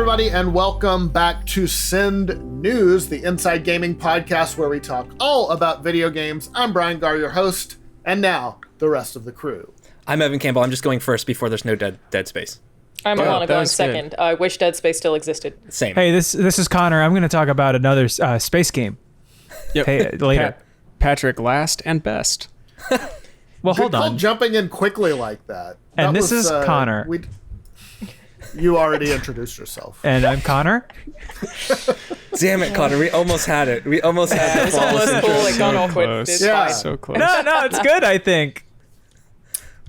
everybody, and welcome back to Send News, the Inside Gaming podcast where we talk all about video games. I'm Brian Garr, your host, and now the rest of the crew. I'm Evan Campbell. I'm just going first before there's no dead space. I'm Alanah going second. Good. I wish Dead Space still existed. Same. Hey, this is Connor. I'm going to talk about another space game. Yep. Hey, later. Patrick, last and best. Well, hold Good call on. jumping in quickly like that. And this is Connor. You already introduced yourself. And I'm Connor. Damn it, Connor. We almost had it. We almost had it. It's almost cool. It got awkward. close. It's Yeah. fine. So close. No, it's good, I think.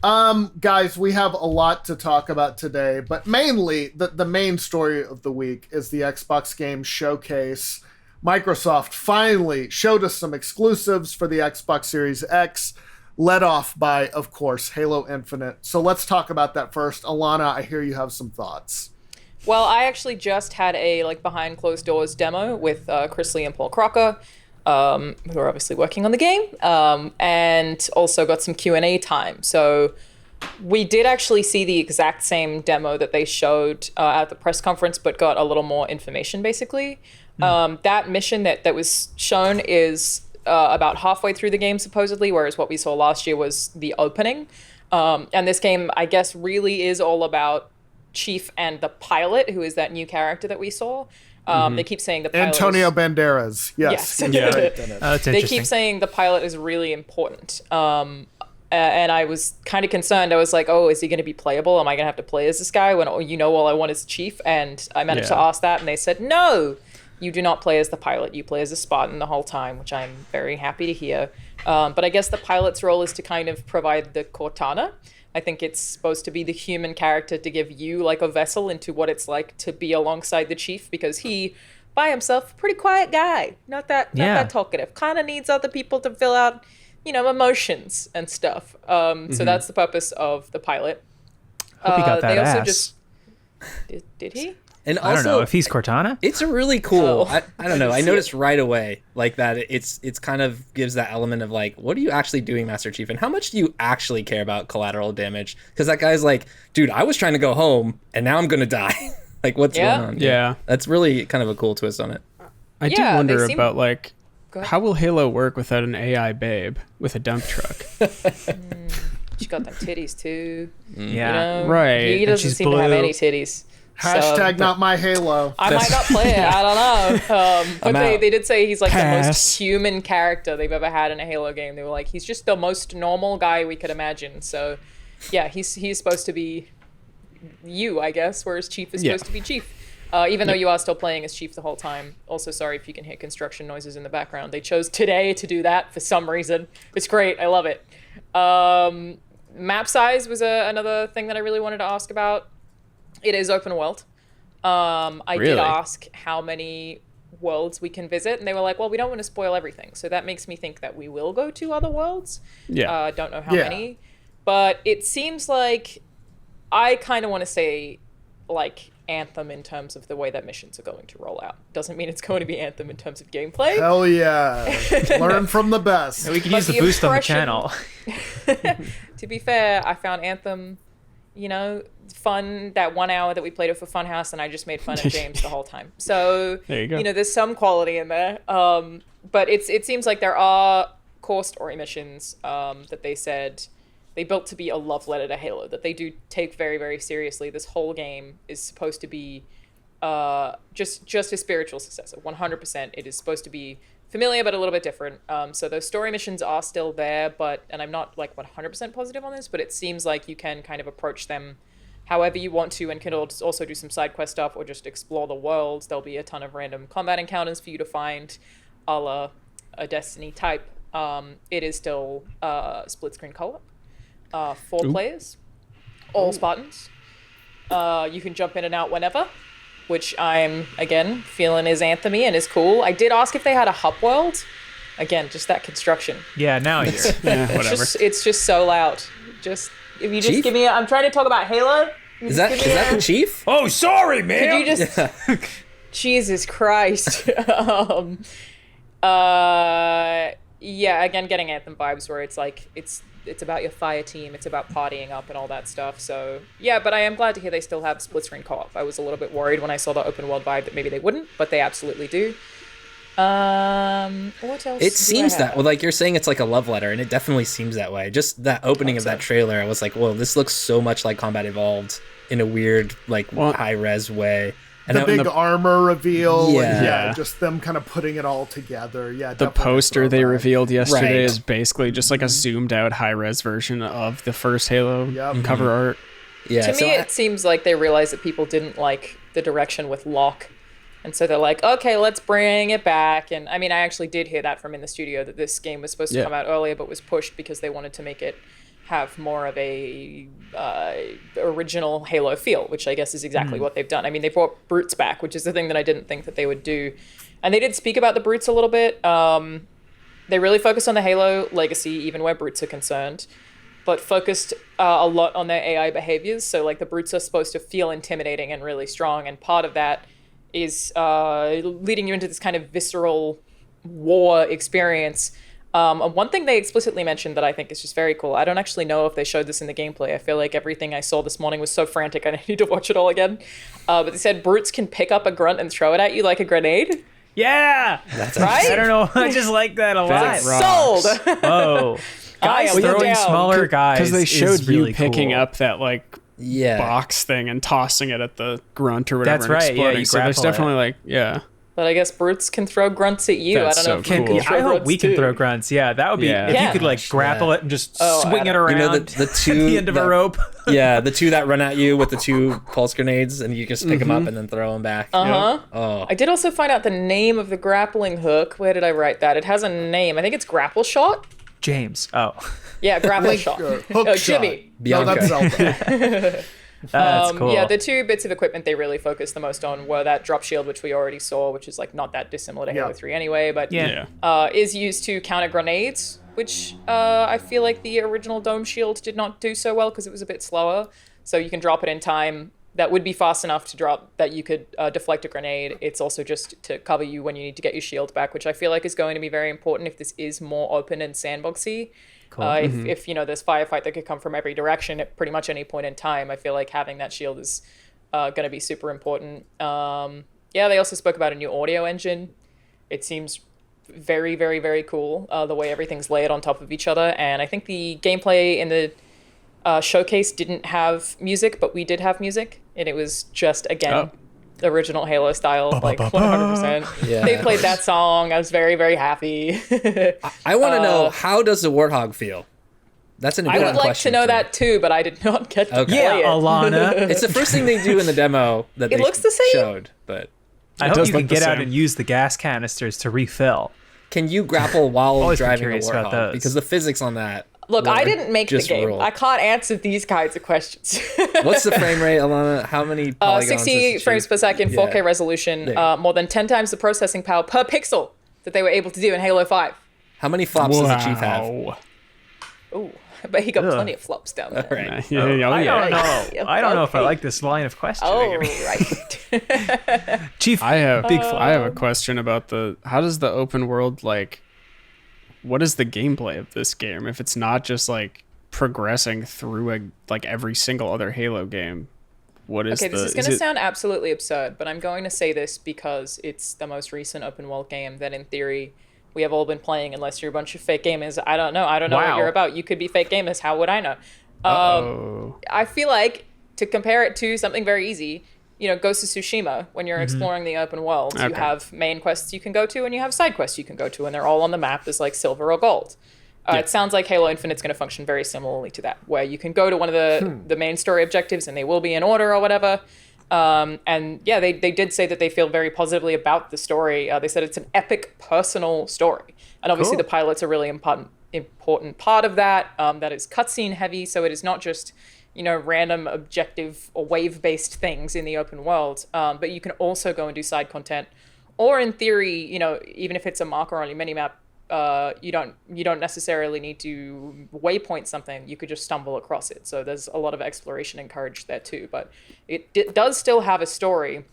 Guys, we have a lot to talk about today, but mainly the main story of the week is the Xbox Game Showcase. Microsoft finally showed us some exclusives for the Xbox Series X, led off by, of course, Halo Infinite. So let's talk about that first. Alanah, I hear you have some thoughts. Well, I actually just had a behind closed doors demo with Chris Lee and Paul Crocker, who are obviously working on the game, and also got some Q&A time. So we did actually see the exact same demo that they showed at the press conference, but got a little more information, basically. That mission that was shown is about halfway through the game, supposedly, whereas what we saw last year was the opening. And this game, I guess, really is all about Chief and the pilot, who is that new character that we saw. They keep saying the pilot Antonio Banderas. Yes. Yes. Yeah. Great in it. That's They interesting. keep saying the pilot is really important. And I was kind of concerned. I was like, oh, is he going to be playable? Am I going to have to play as this guy when, all I want is Chief? And I managed to ask that, and they said, no, you do not play as the pilot. You play as a Spartan the whole time, which I'm very happy to hear. But I guess the pilot's role is to kind of provide the Cortana. I think it's supposed to be the human character to give you like a vessel into what it's like to be alongside the Chief, because he, by himself, pretty quiet guy, not that talkative. Kind of needs other people to fill out, emotions and stuff. So that's the purpose of the pilot. Hope he got that they also ass. just did he? And I don't know if he's Cortana. It's a really cool. Oh. I don't know. I noticed right away like that. It's kind of gives that element of like, what are you actually doing, Master Chief, and how much do you actually care about collateral damage? Because that guy's like, dude, I was trying to go home and now I'm gonna die. Like, what's going on? Yeah. That's really kind of a cool twist on it. I do Yeah, wonder they seem- about, like, Go ahead. how will Halo work without an AI babe with a dump truck? She got them titties too. Yeah. Right. He And doesn't she's seem to have blue. any titties. Hashtag So, not my Halo. I might not play it. I don't know. But I'm out. they did say he's like the most Pass. human character they've ever had in a Halo game. They were like, he's just the most normal guy we could imagine. So, yeah, he's supposed to be you, I guess, whereas Chief is supposed to be Chief. Even though you are still playing as Chief the whole time. Also, sorry if you can hear construction noises in the background. They chose today to do that for some reason. It's great. I love it. Map size was another thing that I really wanted to ask about. It is open world. I did Really? ask how many worlds we can visit, and they were like, well, we don't want to spoil everything. So that makes me think that we will go to other worlds. Yeah. Don't know how Yeah. many. But it seems like I kind of want to say, like, Anthem in terms of the way that missions are going to roll out. Doesn't mean it's going to be Anthem in terms of gameplay. Hell yeah. Learn from the best. We can But use the the boost on the impression- channel. To be fair, I found Anthem, fun that 1 hour that we played it for Funhouse, and I just made fun of James the whole time. So, There you go. there's some quality in there. But it seems like there are core story missions that they said they built to be a love letter to Halo, that they do take very, very seriously. This whole game is supposed to be just a spiritual successor. 100%. It is supposed to be familiar, but a little bit different. So those story missions are still there, and I'm not like 100% positive on this, but it seems like you can kind of approach them however you want to, and can also do some side quest stuff or just explore the world. There'll be a ton of random combat encounters for you to find, a la a Destiny type. It is still split screen co-op. 4 players, all Spartans. You can jump in and out whenever, which I'm, again, feeling is Anthem-y and is cool. I did ask if they had a hub world. Again, just that construction. Yeah, now I hear. Yeah, whatever. It's just so loud. If you just Chief? give me I'm trying to talk about Halo. Is that the Chief? Oh, sorry, man. Could you just... yeah, again, getting Anthem vibes where it's like it's about your fire team, it's about partying up and all that stuff. So yeah, but I am glad to hear they still have split screen co-op. I was a little bit worried when I saw the open world vibe that maybe they wouldn't, but they absolutely do. What else? It seems that, well, like you're saying, it's like a love letter, and it definitely seems that way. Just that opening of that trailer, I was like, whoa, this looks so much like Combat Evolved in a weird, like, high-res way. And the big armor reveal, Yeah. and just them kind of putting it all together. Yeah, The definitely poster they throwback. revealed yesterday Right. is basically just like a zoomed out high-res version of the first Halo cover art. Yeah, To me, it seems like they realized that people didn't like the direction with Locke. And so they're like, okay, let's bring it back. And I mean, I actually did hear that from in the studio that this game was supposed to come out earlier, but was pushed because they wanted to make it have more of a original Halo feel, which I guess is exactly what they've done. I mean, they brought Brutes back, which is the thing that I didn't think that they would do. And they did speak about the Brutes a little bit. They really focused on the Halo legacy, even where Brutes are concerned, but focused a lot on their AI behaviors. So like the Brutes are supposed to feel intimidating and really strong. And part of that is leading you into this kind of visceral war experience. One thing they explicitly mentioned that I think is just very cool. I don't actually know if they showed this in the gameplay. I feel like everything I saw this morning was so frantic I need to watch it all again. But they said Brutes can pick up a grunt and throw it at you like a grenade. Yeah. That's Right? I don't know. I just like that a lot. Sold. Oh. I Guys am throwing down. smaller guys. Because they showed is really you picking cool. up that like yeah. box thing and tossing it at the grunt or whatever. That's and right, yeah, exploding. you So there's grapple it. definitely like, yeah. But I guess Brutes can throw grunts at you. That's I don't know so if you cool. can throw I hope grunts we can too. throw grunts. Yeah, that would be Yeah. if Yeah. you could like grapple it and just swing it around. You know, the at two the end of a that- rope. Yeah, the two that run at you with the two pulse grenades, and you just pick them up and then throw them back. Uh-huh. Oh, I did also find out the name of the grappling hook. Where did I write that? It has a name. I think it's Grapple Shot. James. Oh, Yeah, Grapple Shot. Hook Oh, shot. Jimmy. No, Bianca. that's Zelda. that's cool. Yeah, the two bits of equipment they really focused the most on were that drop shield, which we already saw, which is like not that dissimilar to Halo 3 anyway, but Yeah. is used to counter grenades, which I feel like the original Dome Shield did not do so well because it was a bit slower. So you can drop it in time. That would be fast enough to drop that you could deflect a grenade. It's also just to cover you when you need to get your shield back, which I feel like is going to be very important if this is more open and sandboxy. Cool. If you know, there's firefight that could come from every direction at pretty much any point in time, I feel like having that shield is going to be super important. Yeah, they also spoke about a new audio engine. It seems very, very, very cool, the way everything's layered on top of each other. And I think the gameplay in the showcase didn't have music, but we did have music. And it was just, again, the original Halo style, like 100%. Yeah. They played that song. I was very, very happy. I want to know, how does the Warthog feel? That's an I important would like to question know me. that too, but I did not get to Okay. Yeah, play it. Alana. It's the first thing they do in the demo that It they looks the same. showed, but I It hope does you can look the get out same. and use the gas canisters to refill. can you grapple while Always been driving a curious about Warthog? those. Because the physics on that. Look, I were didn't make the just game. rule. I can't answer these kinds of questions. What's the frame rate, Alana? How many polygons 60 does it frames shoot? per second, 4K Yeah. resolution, There. more than 10 times the processing power per pixel that they were able to do in Halo 5. How many flops does the Chief have? Wow. Ooh, but he got Ugh. plenty of flops down there. All right. Yeah, oh, I yeah. don't know. Yeah, I don't know if I okay. like this line of questioning. Oh, right. Chief, I have big I have a question about how does the open world, like, what is the gameplay of this game if it's not just like progressing through every single other Halo game? What is Okay, this is going to it- sound absolutely absurd, but I'm going to say this because it's the most recent open world game that, in theory, we have all been playing, unless you're a bunch of fake gamers. I don't know. I don't know what Wow. you're about. You could be fake gamers. How would I know? Oh, I feel like, to compare it to something very easy, you know, Ghost of Tsushima, when you're exploring the open world, you Okay. have main quests you can go to and you have side quests you can go to, and they're all on the map as like silver or gold. It sounds like Halo Infinite's going to function very similarly to that, where you can go to one of the main story objectives and they will be in order or whatever. And yeah, they did say that they feel very positively about the story. They said it's an epic personal story. And obviously Cool. the pilot's a really important part of that. That is cutscene heavy, so it is not just, you know, random objective or wave-based things in the open world. But you can also go and do side content. Or in theory, you know, even if it's a marker-only minimap, you don't necessarily need to waypoint something. You could just stumble across it. So there's a lot of exploration encouraged there too. But it does still have a story.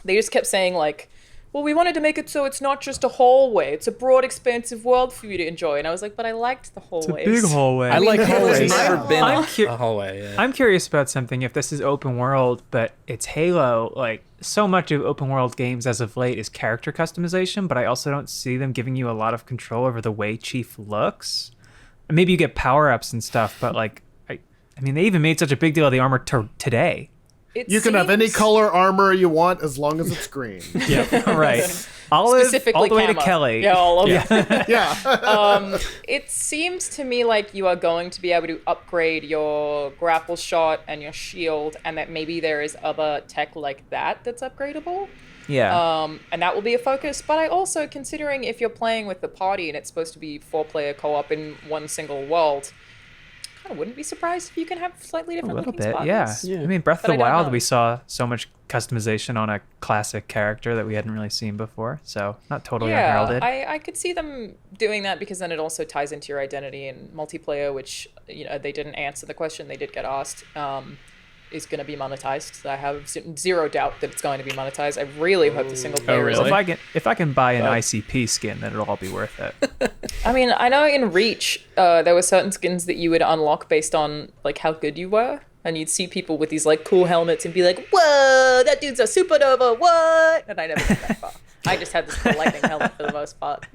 They just kept saying, like, well, we wanted to make it so it's not just a hallway. It's a broad, expansive world for you to enjoy. And I was like, but I liked the hallways. It's a big hallway. I like hallways. It's never been I'm a hallway. Yeah. I'm curious about something. If this is open world, but it's Halo, like so much of open world games as of late is character customization, but I also don't see them giving you a lot of control over the way Chief looks. And maybe you get power ups and stuff, but like, I mean, they even made such a big deal of the armor today. You can have any color armor you want as long as it's green. Yeah, right. Olive, Specifically all the way to camo. Kelly. Yeah, all of Yeah. It seems to me like you are going to be able to upgrade your grapple shot and your shield, and that maybe there is other tech like that that's upgradable. Yeah. And that will be a focus. But I also, considering if you're playing with the party and it's supposed to be 4-player co-op in one single world, I wouldn't be surprised if you can have slightly A different little looking bit, yeah. Spartans. Yeah. I mean, Breath But of the I don't Wild, know. we saw so much customization on a classic character that we hadn't really seen before, so not totally unheralded. I could see them doing that because then it also ties into your identity in multiplayer, which, you know, they didn't answer the question they did get asked. Is going to be monetized. I have zero doubt that it's going to be monetized. I really hope the single player. really? So if I can buy an ICP skin, then it'll all be worth it. I mean, I know in Reach, there were certain skins that you would unlock based on like how good you were, and you'd see people with these like cool helmets and be like, "Whoa, that dude's a supernova! What?" And I never got that far. I just had this cool lightning helmet for the most part.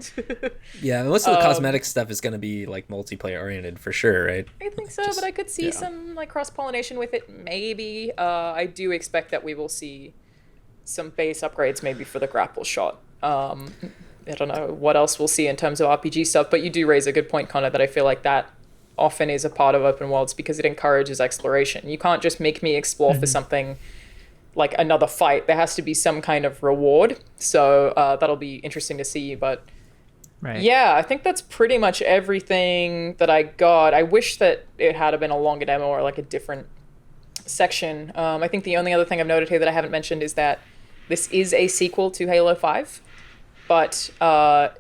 Yeah, most of the cosmetic stuff is going to be like multiplayer oriented for sure, right? I think so, but I could see some like cross-pollination with it, maybe. I do expect that we will see some base upgrades maybe for the grapple shot. I don't know what else we'll see in terms of RPG stuff, but you do raise a good point, Connor, that I feel like that often is a part of open worlds because it encourages exploration. You can't just make me explore for something like another fight. There has to be some kind of reward. So that'll be interesting to see, but Right. yeah, I think that's pretty much everything that I got. I wish that it had been a longer demo or like a different section. I think the only other thing I've noted here that I haven't mentioned is that this is a sequel to Halo 5, but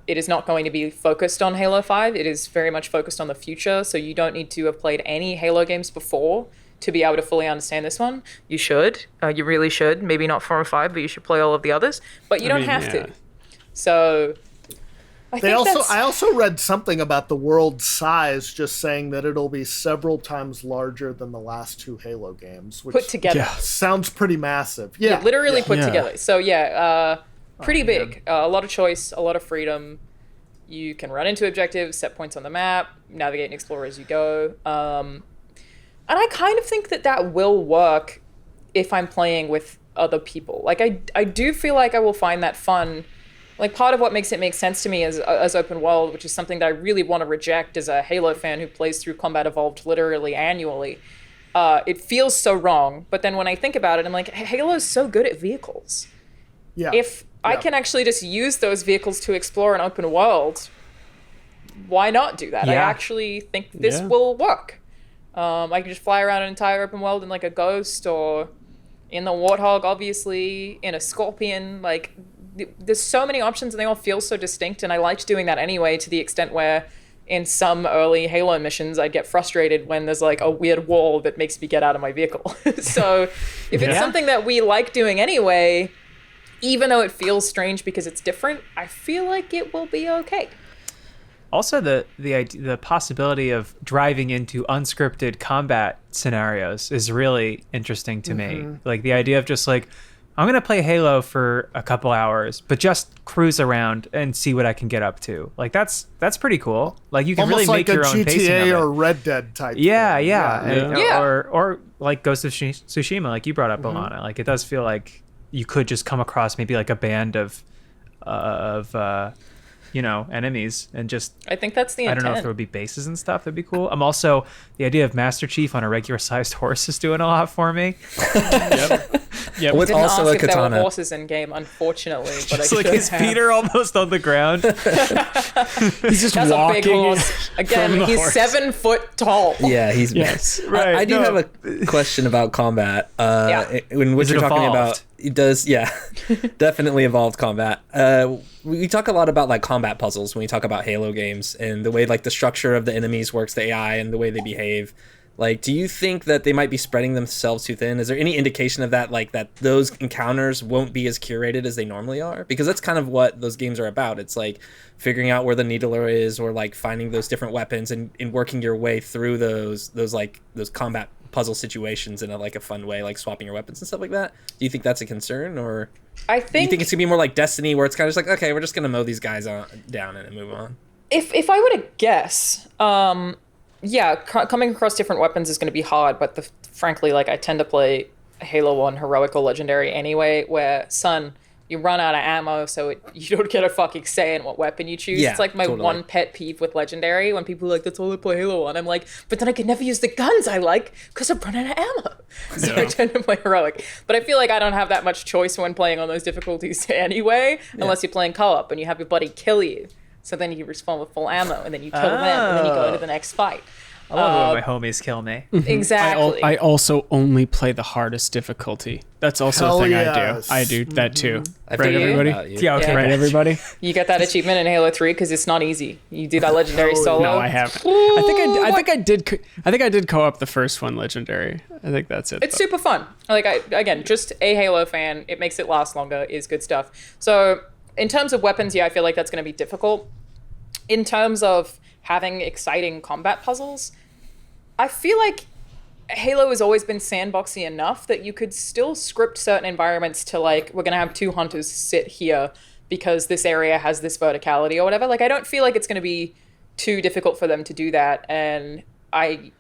it is not going to be focused on Halo 5. It is very much focused on the future, so you don't need to have played any Halo games before to be able to fully understand this one. You should. You really should. Maybe not 4 or 5, but you should play all of the others. But you don't have to. So I also read something about the world size, just saying that it'll be several times larger than the last 2 Halo games, which put together. sounds pretty massive. Yeah, Literally put Yeah. together. So pretty big. A lot of choice, a lot of freedom. You can run into objectives, set points on the map, navigate and explore as you go. And I kind of think that will work if I'm playing with other people. Like, I do feel like I will find that fun. Like, part of what makes it make sense to me as open world, which is something that I really want to reject as a Halo fan who plays through Combat Evolved literally annually. It feels so wrong. But then when I think about it, I'm like, Halo's so good at vehicles. Yeah. If I can actually just use those vehicles to explore an open world, why not do that? I Yeah. actually think this Yeah. will work. I can just fly around an entire open world in like a Ghost or in the Warthog, obviously, in a Scorpion. Like, there's so many options and they all feel so distinct. And I liked doing that anyway, to the extent where in some early Halo missions, I'd get frustrated when there's like a weird wall that makes me get out of my vehicle. So if it's something that we like doing anyway, even though it feels strange because it's different, I feel like it will be okay. Also, the possibility of driving into unscripted combat scenarios is really interesting to me. Like the idea of just like, I'm gonna play Halo for a couple hours, but just cruise around and see what I can get up to. Like that's pretty cool. Like you can almost really like make a your own pacing of GTA it. or Red Dead type. Yeah, thing. yeah, and- Yeah. or like Ghost of Tsushima, like you brought up, Alanah. Like it does feel like you could just come across maybe like a band of enemies and just I think that's the I intent. don't know if there would be bases and stuff. That'd be cool. I'm also the idea of Master Chief on a regular sized horse is doing a lot for me. Yep. With Didn't also ask a if there were katana. horses in game, unfortunately. But It's I like should his have. feet are almost on the ground. He's just That's a walking. big horse. Again, from the he's horse. 7 foot tall. Yeah, he's Yes. Right, I do no. have a question about combat. Yeah. When what Is it you're talking evolved? about, it does, yeah, definitely evolved combat. We talk a lot about like combat puzzles when we talk about Halo games and the way like the structure of the enemies works, the AI and the way they behave. Like, do you think that they might be spreading themselves too thin? Is there any indication of that, like that those encounters won't be as curated as they normally are? Because that's kind of what those games are about. It's like figuring out where the needler is, or like finding those different weapons and working your way through those combat puzzle situations in a fun way, like swapping your weapons and stuff like that. Do you think that's a concern, or I do you think it's gonna be more like Destiny, where it's kind of just like, okay, we're just gonna mow these guys down and move on? If I were to guess, coming across different weapons is going to be hard, but frankly, like, I tend to play Halo 1 Heroic or Legendary anyway, where, you run out of ammo, so you don't get a fucking say in what weapon you choose. Yeah, it's like my totally. one pet peeve with Legendary, when people are like, that's all I play Halo on. I'm like, but then I could never use the guns I like, because I'm running out of ammo. So I tend to play Heroic. But I feel like I don't have that much choice when playing on those difficulties anyway, unless you're playing co-op and you have your buddy kill you. So then you respawn with full ammo, and then you kill them, and then you go to the next fight. I love when my homies kill me. Exactly. I also only play the hardest difficulty. That's also Hell a thing yes. I do that too. I Right, forget everybody? about you. Yeah, okay. Yeah. Right, everybody? You get that achievement in Halo 3 because it's not easy. You do that Legendary solo. No, I haven't. I think I did co-op the first one, Legendary. I think that's it. It's super fun. Like, again, just a Halo fan. It makes it last longer. Is good stuff. So in terms of weapons, I feel like that's going to be difficult. In terms of having exciting combat puzzles, I feel like Halo has always been sandboxy enough that you could still script certain environments to, like, we're going to have 2 hunters sit here because this area has this verticality or whatever. Like, I don't feel like it's going to be too difficult for them to do that. And I'm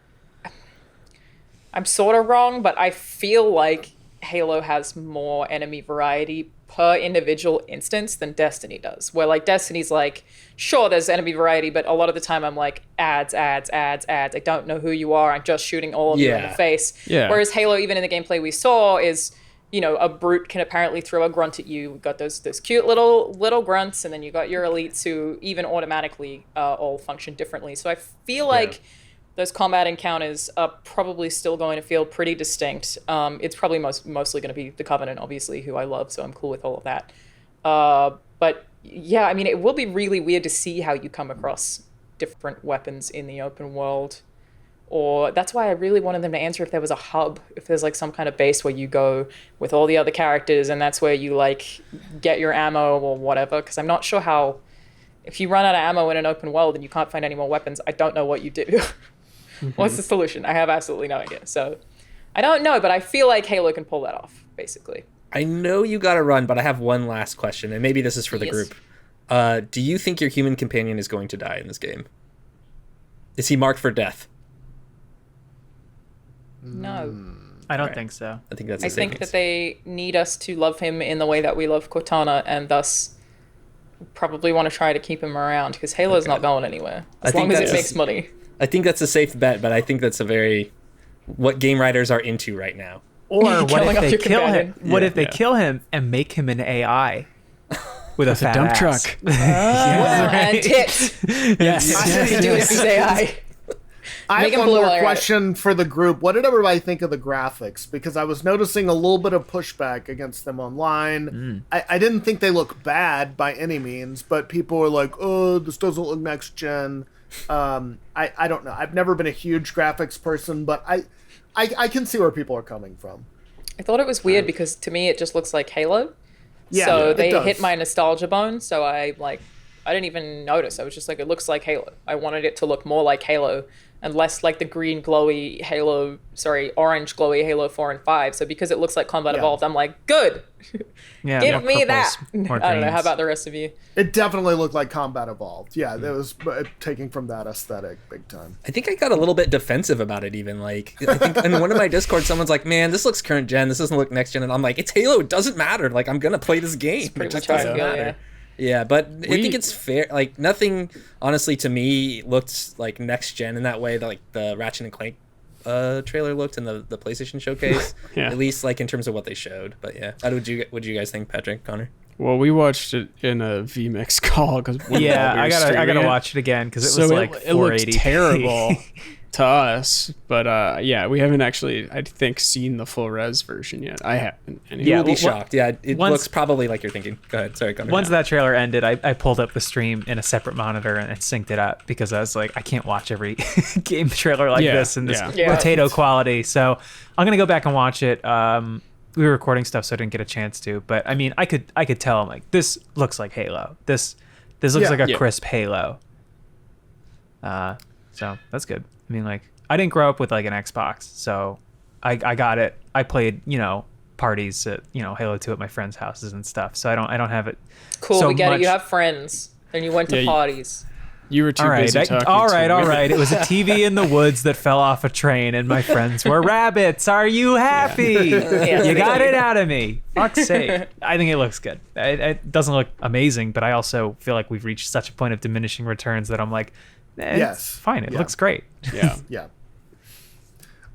sort of wrong, but I feel like Halo has more enemy variety per individual instance than Destiny does, where, like, Destiny's like, sure, there's enemy variety, but a lot of the time I'm like, ads. I don't know who you are. I'm just shooting all of you in the face. Yeah. Whereas Halo, even in the gameplay we saw, is, a brute can apparently throw a grunt at you. We've got those cute little grunts, and then you got your elites who even automatically all function differently. So I feel like those combat encounters are probably still going to feel pretty distinct. It's probably mostly going to be the Covenant, obviously, who I love, so I'm cool with all of that. But yeah, I mean, it will be really weird to see how you come across different weapons in the open world. Or that's why I really wanted them to answer if there was a hub, if there's like some kind of base where you go with all the other characters and that's where you like get your ammo or whatever. Because I'm not sure how, if you run out of ammo in an open world and you can't find any more weapons, I don't know what you do. What's the solution? I have absolutely no idea. So I don't know, but I feel like Halo can pull that off, basically. I know you gotta run, but I have one last question, and maybe this is for the group. Do you think your human companion is going to die in this game? Is he marked for death? No. I don't think so. I think that's I think that they need us to love him in the way that we love Cortana, and thus probably want to try to keep him around, because Halo's not going anywhere. As long as it makes money. I think that's a safe bet, but I think that's what game writers are into right now. Or what Killing if off they your kill companion. him? What if they kill him and make him an AI with a fat dump ass? truck? And tits. Yes. That's what you do with his AI. I Make have him one blue more while you're at it. question for the group. What did everybody think of the graphics? Because I was noticing a little bit of pushback against them online. I didn't think they look bad by any means, but people were like, oh, this doesn't look next gen. I don't know. I've never been a huge graphics person, but I can see where people are coming from. I thought it was weird because to me it just looks like Halo. Yeah, So it they does. hit my nostalgia bone, so I didn't even notice. I was just like, it looks like Halo. I wanted it to look more like Halo and less like the green glowy orange glowy Halo 4 and 5. So because it looks like Combat Evolved, I'm like, good. Yeah, Give more me that. purples, more I don't know. How greens. about the rest of you? It definitely looked like Combat Evolved. Yeah, that was taking from that aesthetic big time. I think I got a little bit defensive about it even. Like, I think in one of my Discord, someone's like, man, this looks current gen. This doesn't look next gen. And I'm like, it's Halo. It doesn't matter. Like, I'm going to play this game. It pretty just much how I doesn't feel, matter. Yeah, but I think it's fair. Like, nothing, honestly, to me, looked like next gen in that way that, like, the Ratchet and Clank trailer looked in the PlayStation showcase. Yeah. At least, like, in terms of what they showed. But, yeah. What do you guys think, Patrick, Connor? Well, we watched it in a VMix call because Yeah, I gotta watch it again because it was like it looked 480p. terrible to us, but yeah, we haven't actually, I think, seen the full res version yet. I haven't. Anyway. You will be shocked. Yeah, it looks probably like you're thinking. Go ahead. Sorry, go ahead. Once that trailer ended, I pulled up the stream in a separate monitor and synced it up because I was like, I can't watch every game trailer like this in this potato quality. So I'm gonna go back and watch it. We were recording stuff, so I didn't get a chance to. But I mean, I could tell. I'm like, this looks like Halo. This looks like a crisp Halo. So that's good. I mean, like, I didn't grow up with like an Xbox, so I got it. I played, parties at, Halo 2 at my friends' houses and stuff. So I don't have it. Cool, so we get much. it. You have friends, and you went to parties. You were too busy talking. All right. It was a TV in the woods that fell off a train, and my friends were rabbits. Are you happy? Yeah. You got it out of me. Fuck's sake. I think it looks good. It doesn't look amazing, but I also feel like we've reached such a point of diminishing returns that I'm like, it's fine. It looks great. Yeah. Yeah.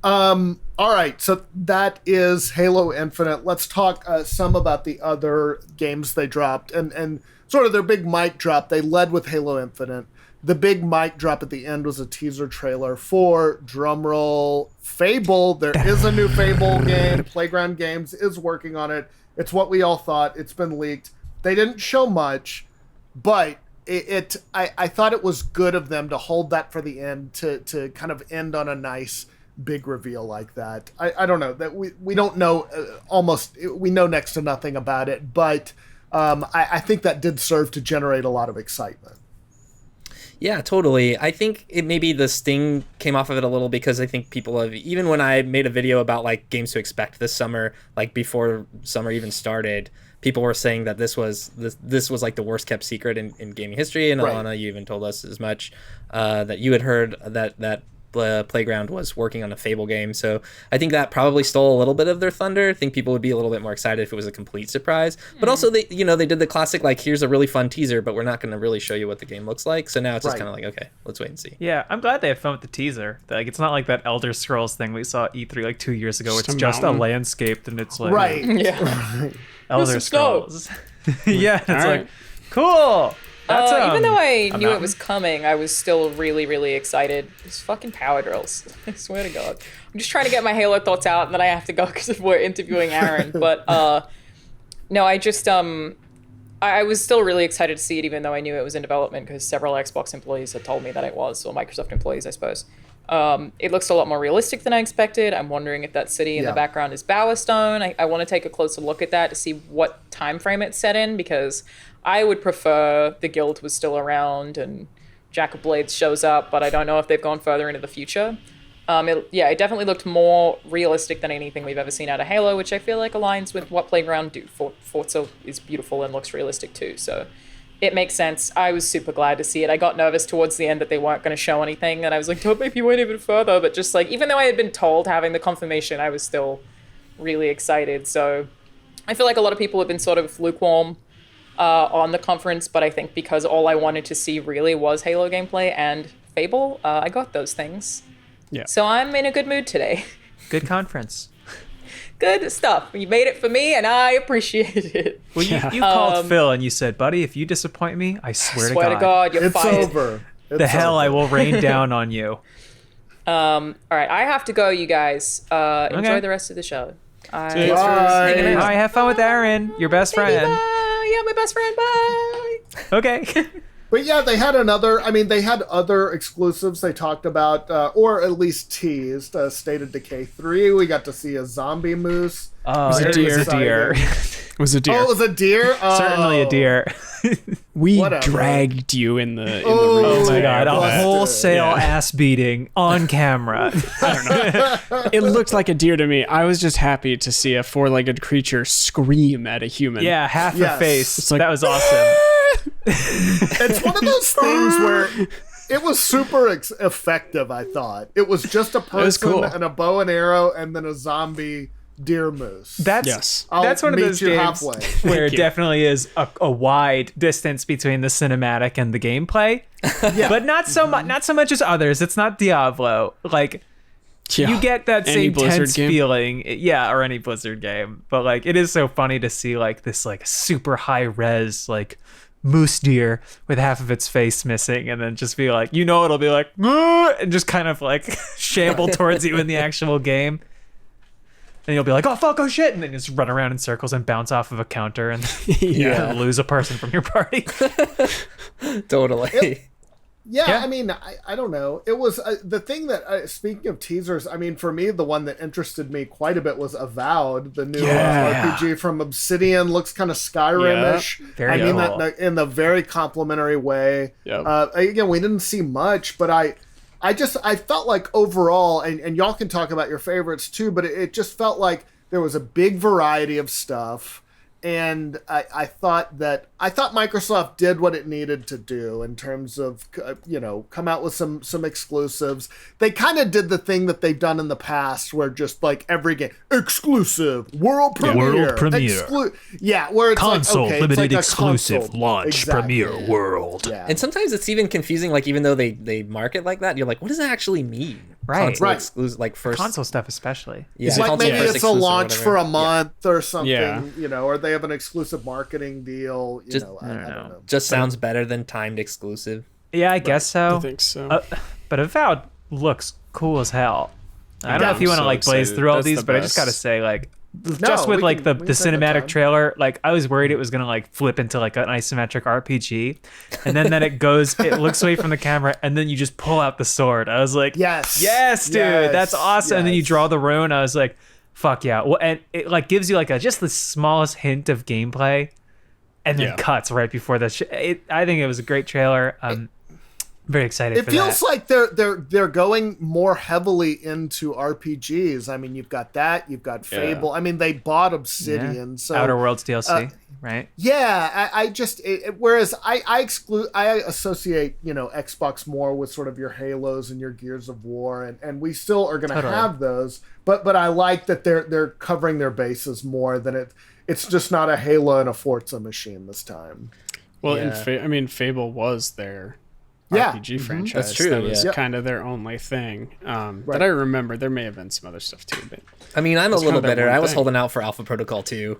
All right, so that is Halo Infinite. Let's talk some about the other games they dropped and sort of their big mic drop. They led with Halo Infinite. The big mic drop at the end was a teaser trailer for, drumroll, Fable. There is a new Fable game. Playground Games is working on it. It's what we all thought. It's been leaked. They didn't show much, but I thought it was good of them to hold that for the end, to kind of end on a nice big reveal like that. I don't know that we don't know we know next to nothing about it, but I think that did serve to generate a lot of excitement. Yeah, totally. I think maybe the sting came off of it a little because I think people have, even when I made a video about like games to expect this summer, like before summer even started, people were saying that this was like the worst kept secret in gaming history. And right. Alanah, you even told us as much, that you had heard that Playground was working on a Fable game. So I think that probably stole a little bit of their thunder. I think people would be a little bit more excited if it was a complete surprise. But also they did the classic, like, here's a really fun teaser, but we're not going to really show you what the game looks like. So now it's just kind of like, okay, let's wait and see. Yeah, I'm glad they have fun with the teaser. Like, it's not like that Elder Scrolls thing we saw at E3 like 2 years ago. It's just a landscape and it's like right. Yeah. Elder Scrolls. Yeah, it's like cool. Even though I knew it was coming, I was still really, really excited. These fucking power drills. I swear to God. I'm just trying to get my Halo thoughts out, and then I have to go because we're interviewing Aaron. But no, I just I was still really excited to see it, even though I knew it was in development because several Xbox employees had told me that it was, or Microsoft employees, I suppose. It looks a lot more realistic than I expected. I'm wondering if that city in the background is Bowerstone. I want to take a closer look at that to see what time frame it's set in, because I would prefer the guild was still around and Jack of Blades shows up, but I don't know if they've gone further into the future. It definitely looked more realistic than anything we've ever seen out of Halo, which I feel like aligns with what Playground do. Forza is beautiful and looks realistic too, so it makes sense. I was super glad to see it. I got nervous towards the end that they weren't going to show anything, and I was like, don't make me wait even further. But just like, even though I had been told, having the confirmation, I was still really excited. So I feel like a lot of people have been sort of lukewarm on the conference, but I think because all I wanted to see really was Halo gameplay and Fable, I got those things. Yeah. So I'm in a good mood today. Good conference. Good stuff. You made it for me, and I appreciate it. Well, you called Phil and you said, buddy, if you disappoint me, I swear to God, you're it's fired. over. The hell I will rain down on you. All right, I have to go, you guys. Enjoy the rest of the show. Thanks for hanging out. All right, have fun with Aaron, your best friend. Bye. Yeah, my best friend. Bye. Okay. But yeah, they had they had other exclusives they talked about, or at least teased. State of Decay 3, we got to see a zombie moose. Oh, it was a deer. It was a deer. Oh, it was a deer? Oh. Certainly a deer. We dragged you in the room. Oh my there, God, a but- wholesale ass beating on camera. I don't know. It looked like a deer to me. I was just happy to see a four-legged creature scream at a human. Yeah, half Yes. a face. It's like, that was awesome. It's one of those things where it was super effective, I thought. It was just a person cool. and a bow and arrow and then a zombie deer moose. Yes. That's one of meet those you games halfway. where it definitely is a wide distance between the cinematic and the gameplay. Yeah. But not so much. Not so much as others. It's not Diablo. Like Yeah. you get that Any same Blizzard tense game? feeling, or any Blizzard game. But like, it is so funny to see like this like super high res like moose deer with half of its face missing, and then just be like, it'll be like, "Moo," and just kind of like shamble towards you in the actual game. And you'll be like, oh fuck, oh shit, and then just run around in circles and bounce off of a counter and lose a person from your party. Totally. Yeah, I mean, I don't know. It was the thing that, speaking of teasers, I mean, for me, the one that interested me quite a bit was Avowed, the new RPG from Obsidian. Looks kind of Skyrim-ish. Yeah. Very I mean cool. that in the very complimentary way. Yep. Again, we didn't see much, but I felt like overall, and y'all can talk about your favorites too, but it just felt like there was a big variety of stuff. And I thought Microsoft did what it needed to do in terms of, come out with some exclusives. They kind of did the thing that they've done in the past where just like every game, exclusive, world premiere. World premiere. Where it's Console, like, okay, limited it's like a exclusive console. launch Exactly. premiere world. Yeah. And sometimes it's even confusing, like even though they market like that, you're like, what does that actually mean? Right. Console Right. exclusive, like first Console stuff especially. Yeah, like console maybe first it's a exclusive or launch whatever. for a month or something, Yeah. or they have an exclusive marketing deal. Just- I don't know. Just sounds better than timed exclusive. Yeah, I guess so. I think so. But Avowed looks cool as hell. I don't know Yeah, if you I'm want to so like blaze excited. through all That's these, the but I just best. gotta say, like, just with we like can- the we can take the cinematic time. trailer, like I was worried it was gonna like flip into like an isometric RPG, and then it looks away from the camera, and then you just pull out the sword. I was like, Yes. yes, dude, Yes. that's awesome. And then you Yes. draw the rune. I was like, fuck yeah. Well, and it like gives you like just the smallest hint of gameplay, and then Yeah. cuts right before that. I think it was a great trailer. Very excited It for feels that. like they're going more heavily into RPGs. I mean, you've got Fable. I mean, they bought Obsidian, so Outer Worlds DLC, right? yeah. I just whereas I associate Xbox more with sort of your Halos and your Gears of War, and we still are going to Totally. have those. But I like that they're covering their bases more than it's just not a Halo and a Forza machine this time. Well, Yeah. Fable was their Yeah. RPG Mhm. franchise. That's true, That was yeah. kind of their only thing. Right. That I remember. There may have been some other stuff too, but I mean, I'm a That's little kind of their better. one I was thing. holding out for Alpha Protocol 2.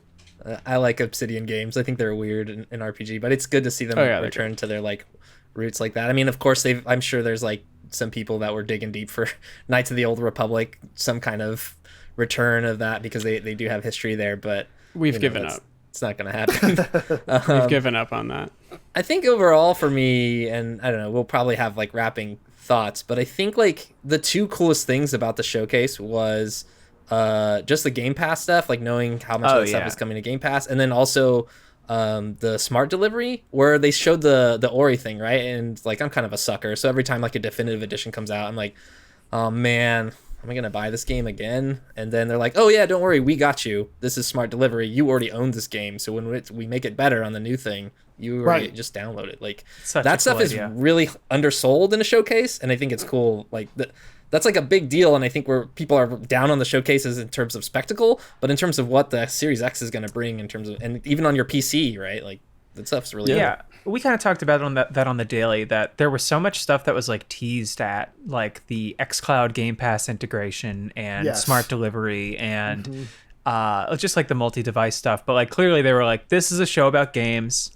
I like Obsidian games. I think they're weird in RPG, but it's good to see them they're return to their like roots like that. I mean, of course, I'm sure there's like some people that were digging deep for Knights of the Old Republic, some kind of return of that because they do have history there, but we've given up. It's not going to happen. We've given up on that. I think overall for me, and I don't know, we'll probably have like wrapping thoughts, but I think like the two coolest things about the showcase was just the Game Pass stuff, like knowing how much of that stuff is coming to Game Pass, and then also the smart delivery where they showed the Ori thing, right? And like I'm kind of a sucker, so every time like a definitive edition comes out, I'm like, oh man, am I gonna buy this game again? And then they're like, oh yeah, don't worry, we got you. This is smart delivery. You already own this game, so when we make it better on the new thing, you already just download it. Like Such a that cool stuff is idea. really undersold in a showcase, and I think it's cool. Like that's like a big deal, and I think where people are down on the showcases in terms of spectacle, but in terms of what the Series X is going to bring in terms of, and even on your PC, right? Like that stuff's really Yeah. We kind of talked about that on the daily, that there was so much stuff that was like teased at, like the xCloud Game Pass integration and Yes. smart delivery and just like the multi-device stuff. But like clearly they were like, this is a show about games.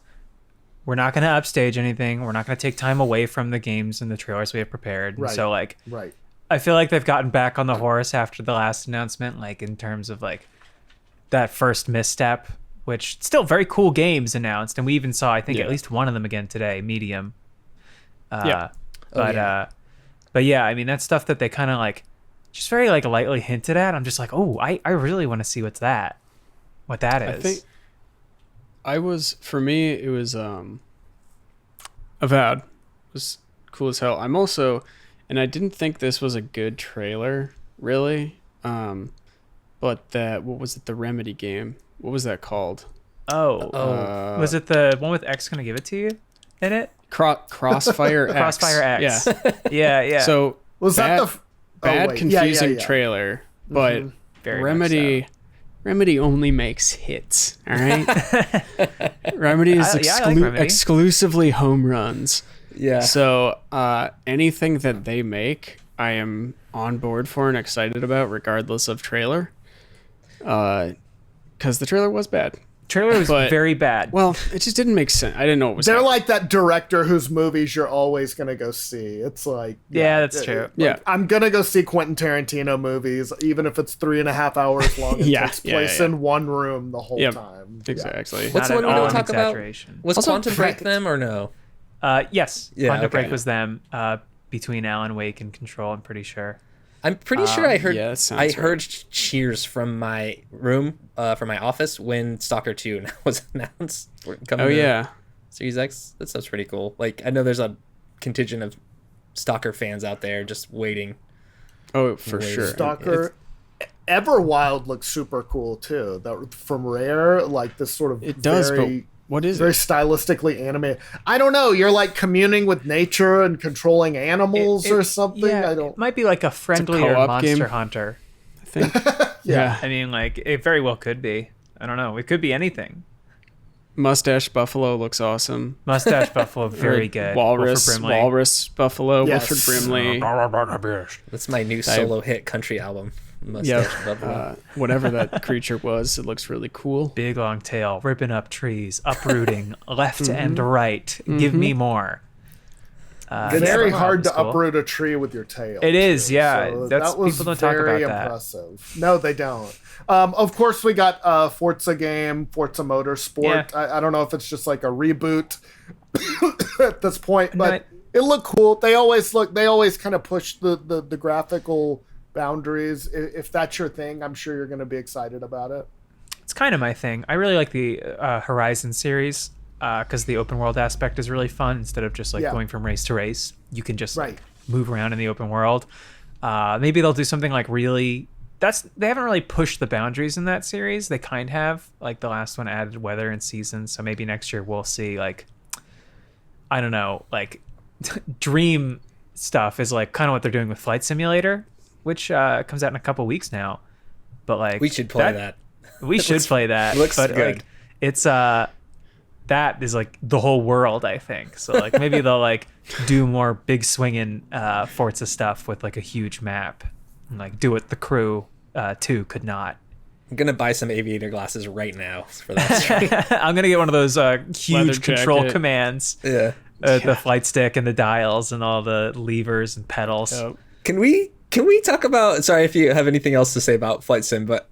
We're not going to upstage anything. We're not going to take time away from the games and the trailers we have prepared. Right. And so like, Right. I feel like they've gotten back on the horse after the last announcement, like in terms of like that first misstep, which still very cool games announced. And we even saw, I think, at least one of them again today, Medium. Yeah. But yeah, I mean, that's stuff that they kind of like just very like lightly hinted at. I'm just like, oh, I really want to see what that is. I think for me, it was Avowed. It was cool as hell. I'm also, and I didn't think this was a good trailer, really. But what was it, the Remedy game? What was that called? Was it the one with X gonna give it to you in it? Crossfire X. Crossfire X. Yeah. Yeah. So Was bad, that the bad wait. confusing Yeah. trailer, but Very much Remedy only makes hits. All right. Remedy is I like Remedy. exclusively home runs. Yeah. So anything that they make, I am on board for and excited about, regardless of trailer. Because the trailer was bad. Trailer was But- very bad. Well, it just didn't make sense. I didn't know what was They're happening. like that director whose movies you're always gonna go see. It's like Yeah, that's true. Yeah. I'm gonna go see Quentin Tarantino movies, even if it's 3.5 hours long. It Yeah, takes yeah, place yeah. in one room the whole Yep. time. Exactly. What's Not the one at we all don't an talk about? exaggeration. Was Also, Quantum Break Break- them or no? Yes, Yeah, Quantum okay. Break was them between Alan Wake and Control. I'm pretty sure. I'm pretty sure I heard yeah, that sounds I right. heard cheers from my room, from my office when Stalker 2 was announced. Coming Oh to yeah. Series X. That stuff's pretty cool. Like I know there's a contingent of Stalker fans out there just waiting. Oh, for Wait, sure. Stalker. Everwild looks super cool too. That from Rare, like this sort of It does, very, but what is very it? stylistically animated. I don't know. You're like communing with nature and controlling animals or something. Yeah, I don't. it might be like a friendlier co-op Monster game. Hunter. I think. yeah. I mean, like it very well could be. I don't know. It could be anything. Mustache Buffalo looks awesome. Mustache Buffalo, very good. Walrus, Wilford Brimley. Walrus Buffalo, Yes. Wilford Brimley. That's my new solo hit country album. Yeah, Mustache Buffalo. whatever that creature was, it looks really cool. Big long tail, ripping up trees, uprooting left and right. Give me more. It's yeah, very wow, hard to that's cool. uproot a tree with your tail. It is, yeah. So That's that was people don't talk very about that. impressive. No, they don't. Of course, we got a Forza game, Forza Motorsport. Yeah. I don't know if it's just like a reboot at this point, No, but it looked cool. They always kind of push the graphical boundaries. If that's your thing, I'm sure you're going to be excited about it. It's kind of my thing. I really like the Horizon series because the open world aspect is really fun. Instead of just like Yeah. going from race to race, you can just Right. like, move around in the open world. Maybe they'll do something like really. They haven't really pushed the boundaries in that series. They kind of have. Like the last one added weather and seasons, so maybe next year we'll see like I don't know, like dream stuff is like kind of what they're doing with Flight Simulator, which comes out in a couple weeks now. But like We should play that. We should play that. looks but good. like it's that is like the whole world, I think. So like maybe they'll like do more big swinging Forza stuff with like a huge map and like do what the Crew 2 could not. I'm gonna buy some aviator glasses right now for that stream. I'm gonna get one of those huge Leather control jacket. commands, Yeah. the flight stick and the dials and all the levers and pedals. Yep. Can we talk about? Sorry if you have anything else to say about Flight Sim, but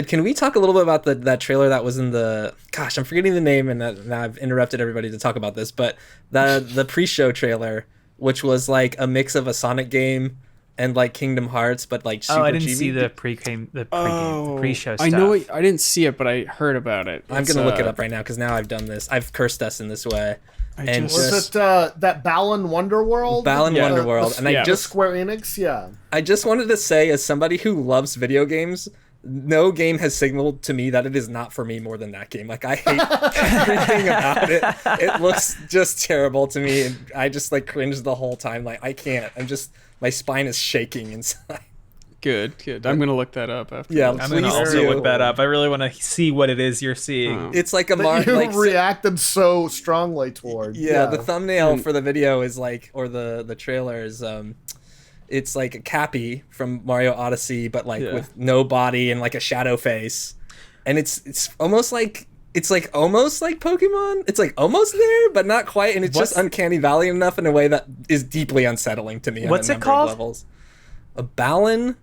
can we talk a little bit about that trailer that was in the? Gosh, I'm forgetting the name, and now I've interrupted everybody to talk about this. But the pre-show trailer, which was like a mix of a Sonic game and like Kingdom Hearts, but like super I didn't chibi. see the pre-show stuff. I know. I didn't see it, but I heard about it. I'm It's, gonna look it up right now because now I've done this. I've cursed us in this way. And just- Was it that Balan Wonderworld? Balan Yeah. Wonderworld, and Yeah. I just Square Enix, yeah. I just wanted to say, as somebody who loves video games, no game has signaled to me that it is not for me more than that game. Like I hate everything about it. It looks just terrible to me, and I just like cringe the whole time. Like I can't. My spine is shaking inside. Good. I'm gonna look that up after. Yeah, this. I'm gonna Please also do. look that up. I really want to see what it is you're seeing. Oh. It's like a That you like reacted so strongly toward. yeah, the thumbnail for the video is like, or the trailer is it's like a Cappy from Mario Odyssey, but like Yeah. with no body and like a shadow face, and it's almost like Pokemon. It's like almost there, but not quite, and it's What's- just uncanny valley enough in a way that is deeply unsettling to me. What's on a it number called? Of levels. A Balan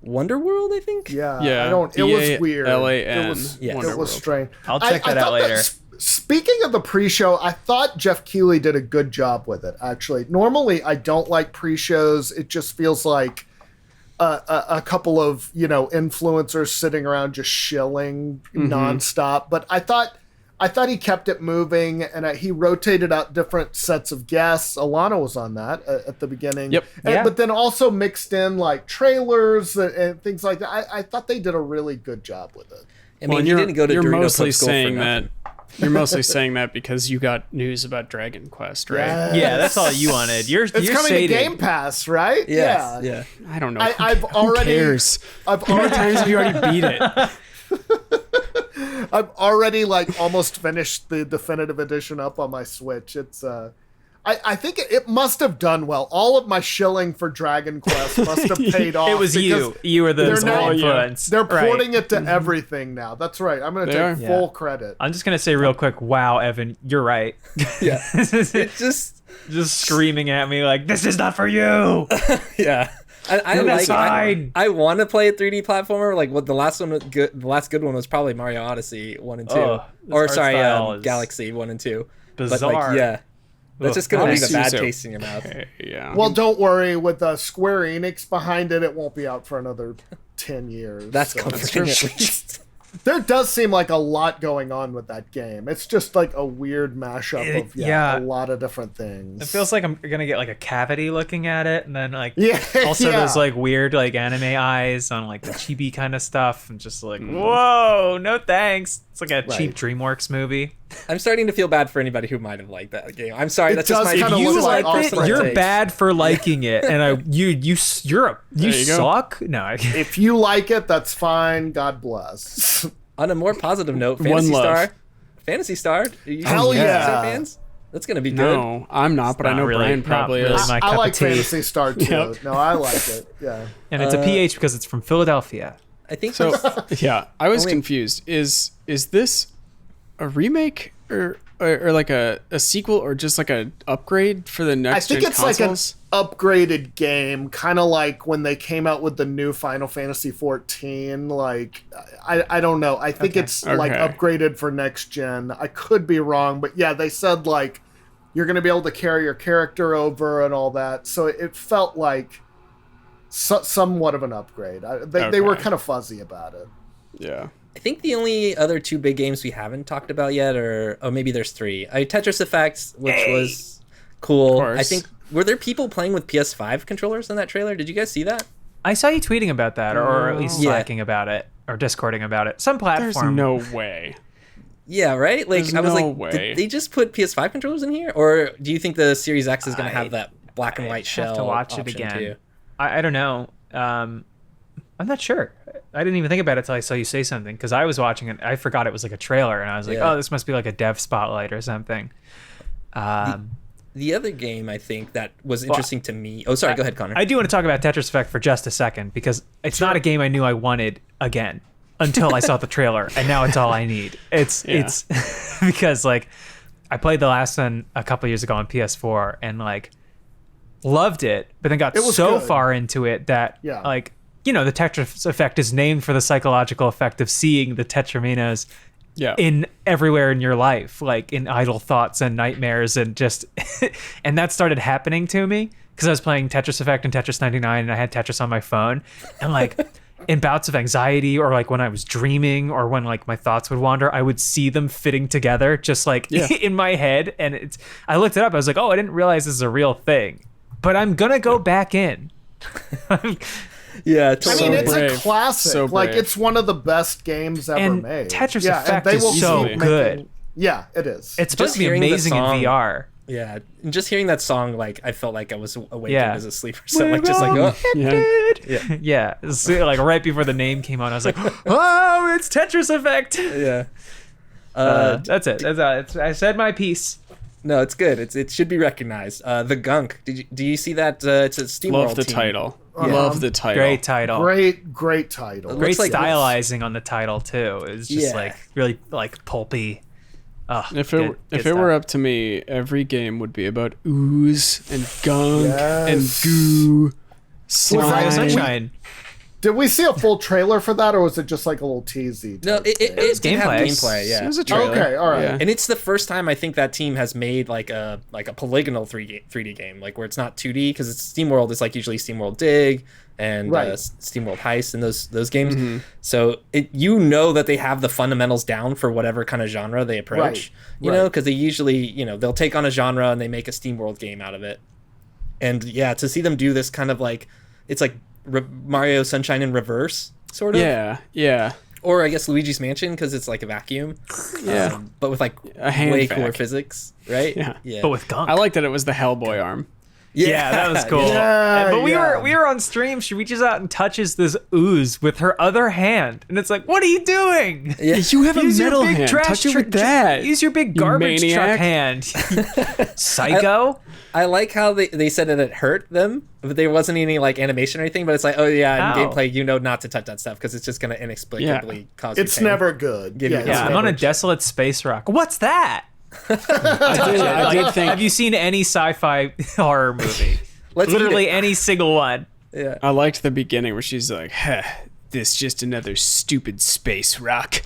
Wonderworld, I think. Yeah, Yeah, I don't. It was weird. DALAN, It was, Yes. it was Wonderworld. strange. I'll check that out thought later. Speaking of the pre-show, I thought Jeff Keighley did a good job with it. Actually, normally I don't like pre-shows. It just feels like a couple of influencers sitting around just shilling nonstop. But I thought he kept it moving, and he rotated out different sets of guests. Alanah was on that at the beginning. Yep. Yeah. But then also mixed in like trailers and things like that. I thought they did a really good job with it. I mean, Well, you didn't go to you're Dorito mostly Pub School saying for that. nothing. You're mostly saying that because you got news about Dragon Quest, right? Yeah, that's all you wanted. You're It's coming shading. to Game Pass, right? Yes, yeah. I don't know. I've Who already. cares? I've How many already. times have you already beat it? I've already like almost finished the definitive edition up on my Switch. It's I think it must have done well. All of my shilling for Dragon Quest must have paid off. It was you. You were the they're sole now- influence. They're porting Right. it to everything now. That's right. I'm going to They take are. full Yeah. credit. I'm just gonna say real quick. Wow, Evan, you're right. Yeah. It just screaming at me like, "This is not for you." Yeah. I That's like. fine. I want to play a 3D platformer. Like what the last one was good. The last good one was probably Mario Odyssey 1 and 2, Oh, this or art sorry, style is Galaxy 1 and 2. But bizarre. like, yeah, that's Ugh. just gonna leave a Galaxy bad is taste in your mouth. okay, yeah. Well, don't worry. With Square Enix behind it, it won't be out for another 10 years. That's so. comforting true. at least. There does seem like a lot going on with that game. It's just like a weird mashup of Yeah. a lot of different things. It feels like I'm gonna get like a cavity looking at it, and then like Yeah, also yeah. those like weird like anime eyes on like the chibi kind of stuff, and just like whoa, no thanks. It's like a cheap DreamWorks movie. I'm starting to feel bad for anybody who might have liked that game. I'm sorry. It That's just does my. kinda If you looks like liked it, personal you're takes. bad for liking it, and you you go. suck. No, If you like it, that's fine. God bless. On a more positive note, One Fantasy love. Star. Fantasy Star. Are you Hell yeah. fans? That's gonna be good. No, I'm not, but I not know really- Brian not probably really is. my I cup like of tea. Fantasy Star too. Yep. No, I like it. Yeah. And it's a PH because it's from Philadelphia. I think So yeah, I was Only- confused. Is this a remake or like a sequel or just like a upgrade for the I next think gen it's consoles? like an upgraded game, kind of like when they came out with the new Final Fantasy 14. Like, I don't know. I think it's like Okay. upgraded for next gen. I could be wrong, but yeah, they said like you're going to be able to carry your character over and all that. So it felt like somewhat of an upgrade. They were Okay. kind of fuzzy about it. Yeah. I think the only other two big games we haven't talked about yet are maybe there's three. Tetris Effect, which was cool. Of course. I think were there people playing with PS5 controllers in that trailer? Did you guys see that? I saw you tweeting about that, or at least Yeah. slacking about it, or discording about it. Some There's platform. no way. Yeah, right? Like There's I was no like, way. did they just put PS5 controllers in here? Or do you think the Series X is gonna have that black and white shell? Have to watch it option again. too? I don't know. I'm not sure. I didn't even think about it till I saw you say something, because I was watching it. I forgot it was like a trailer, and I was like, Yeah. oh, this must be like a dev spotlight or something. The other game I think that was interesting to me. Oh, sorry, go ahead, Connor. I do want to talk about Tetris Effect for just a second, because it's not a game I knew I wanted again until I saw the trailer, and now it's all I need. It's because like I played the last one a couple years ago on PS4 and like loved it, but then got It was so good. far into it that Yeah. like, you know, the Tetris Effect is named for the psychological effect of seeing the Tetraminos Yeah. in everywhere in your life, like in idle thoughts and nightmares, and just and that started happening to me because I was playing Tetris Effect and Tetris 99, and I had Tetris on my phone, and like in bouts of anxiety, or like when I was dreaming, or when like my thoughts would wander, I would see them fitting together just like in my head. And it's, I looked it up, I was like, oh, I didn't realize this is a real thing, but I'm gonna go back in. yeah, I totally. mean, it's brave. a classic. So like, brave. it's one of the best games ever And made. Tetris yeah, Effect and they is will so keep good. making- Yeah, it is. It's supposed to be hearing the amazing in song- VR. Yeah, and just hearing that song, like I felt like I was awakened Yeah. as a sleeper. So like, just like, oh, Yeah. Yeah, it's like right before the name came on, I was like, "Oh, it's Tetris Effect." yeah. That's it. I said my piece. No, it's good. It should be recognized. The Gunk. Do you see that? It's a Steam Love World the team. title. Love the title. Great title. Great title. Great Looks like stylizing on the title too. It's just Yeah. like really like pulpy. If it were up to me, every game would be about ooze and gunk and Yes. goo. Mario Slime. Sunshine. Did we see a full trailer for that, or was it just like a little teasy? No, type it thing? did have gameplay. gameplay. Yeah, It was a trailer. Okay, all right. Yeah. and it's the first time I think that team has made like a polygonal 3D game, like where it's not 2D, because it's SteamWorld is like usually SteamWorld Dig and Right. SteamWorld Heist and those games. So you know that they have the fundamentals down for whatever kind of genre they approach. Right. You know, because they usually they'll take on a genre and they make a SteamWorld game out of it. And yeah, to see them do this kind of like it's like Mario Sunshine in reverse, sort of. Yeah. Or I guess Luigi's Mansion because it's like a vacuum. Yeah. But with like A hand way vac. cooler physics, right? Yeah. But with gunk. I like that it was the Hellboy arm. Yeah, that was cool. Yeah, But we yeah. were on stream. She reaches out and touches this ooze with her other hand, and it's like, what are you doing? Yeah. You have a Use your metal big hand. trash Touch it truck- with that. Use your big you garbage truck maniac. hand. Psycho. I like how they said that it hurt them, but there wasn't any like animation or anything. But it's like, oh yeah, in Ow. gameplay, you know not to touch that stuff because it's just gonna inexplicably cause. It's you pain. never good. Give you- it's Yeah, I'm on never a good. desolate space rock. What's that? I did think Have you seen any sci-fi horror movie? Let's eat Literally it. any single one. Yeah. I liked the beginning where she's like, huh, this just another stupid space rock.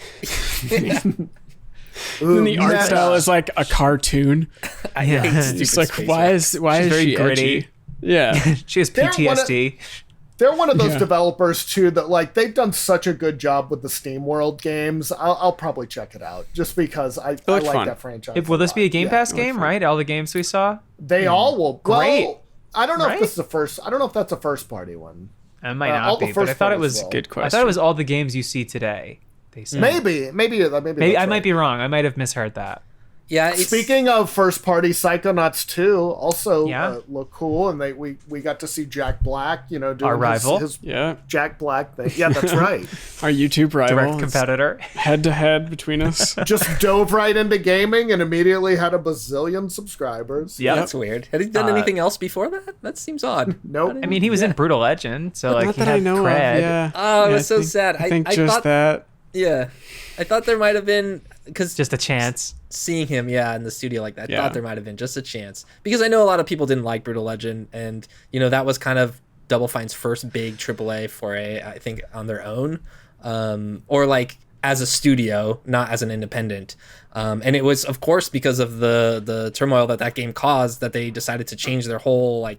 Ooh, And the art meta. style is like a cartoon. I Yeah. hate It's stupid It's like, space why rocks. is why She's is very she gritty. edgy? Yeah. She has They're one of- PTSD. They're one of those Yeah. developers too that like they've done such a good job with the Steam World games. I'll probably check it out just because I look like fun. that franchise. Will this be a lot. Game Yeah. Pass game, right? All the games we saw? They all will. Great. Well, I don't know Right? if this is the first. I don't know if that's a first party one. It might all not the be, but I first thought it parties was will. Good I question. thought it was all the games you see today. They said. Maybe Maybe that's I might right. be wrong. I might have misheard that. Yeah. It's, Speaking of first party, Psychonauts 2 also Yeah. look cool, and we got to see Jack Black, doing Our rival. his Yeah. Jack Black thing. Yeah, that's right. Our YouTube rival. Direct competitor. Head to head between us. Just dove right into gaming and immediately had a bazillion subscribers. Yep. That's weird. Had he done anything else before that? That seems odd. Nope. I mean, he was in Brutal Legend, so like Not he that had I know cred. of. Yeah. Oh, it Yeah, was so sad. I think I just thought, that. Yeah, I thought there might have been because Just a chance. seeing him, in the studio like that, I Yeah. thought there might have been just a chance because I know a lot of people didn't like Brutal Legend, and that was kind of Double Fine's first big AAA foray, I think, on their own, or like as a studio, not as an independent. And it was, of course, because of the turmoil that game caused that they decided to change their whole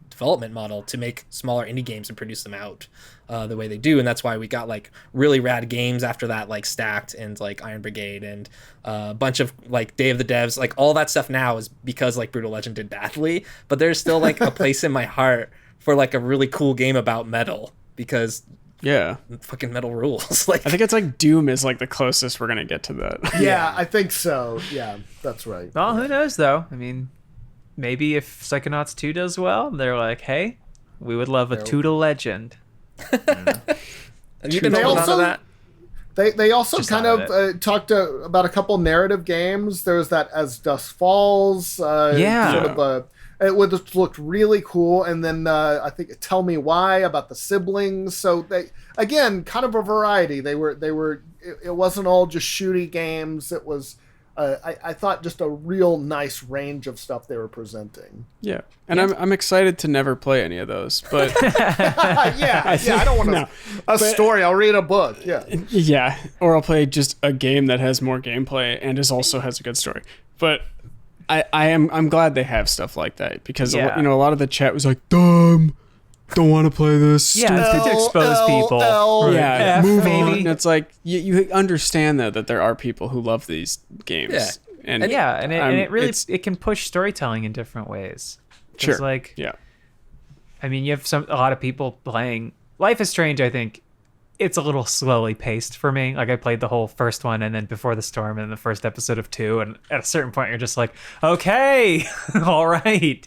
development model to make smaller indie games and produce them out the way they do, and that's why we got like really rad games after that, like Stacked and like Iron Brigade and a bunch of like Day of the Devs, like all that stuff now is because like Brutal Legend did badly, but there's still like a place in my heart for like a really cool game about metal because Yeah. fucking metal rules. Like I think it's like Doom is like the closest we're gonna get to that. Yeah, I think so. Yeah, that's right. Well, who knows though? I mean, maybe if Psychonauts 2 does well, they're like, hey, we would love a Toodle Legend. have you been They holding on to also- that? They also Just kind out of of talked about a couple narrative games. There was that As Dusk Falls. Yeah. Sort of it looked really cool. And then I think Tell Me Why about the siblings. So they, again, kind of a variety. They were. It wasn't all just shooty games. It was. I thought just a real nice range of stuff they were presenting. Yeah. And I'm excited to never play any of those. But yeah, I don't want No, a story. I'll read a book. Yeah. yeah. Or I'll play just a game that has more gameplay and also has a good story. But I'm glad they have stuff like that because Yeah. a lot of the chat was like, dumb. Don't want to play this. Yeah, it's good to expose people. Yeah, F, move maybe. on. It's like you understand though that there are people who love these games. Yeah. And Yeah, and it really it's- it can push storytelling in different ways. 'Cause, Sure. like, yeah. I mean, you have a lot of people playing Life is Strange. I think it's a little slowly paced for me. Like I played the whole first one and then Before the Storm and the first episode of 2, and at a certain point you're just like, okay, all right,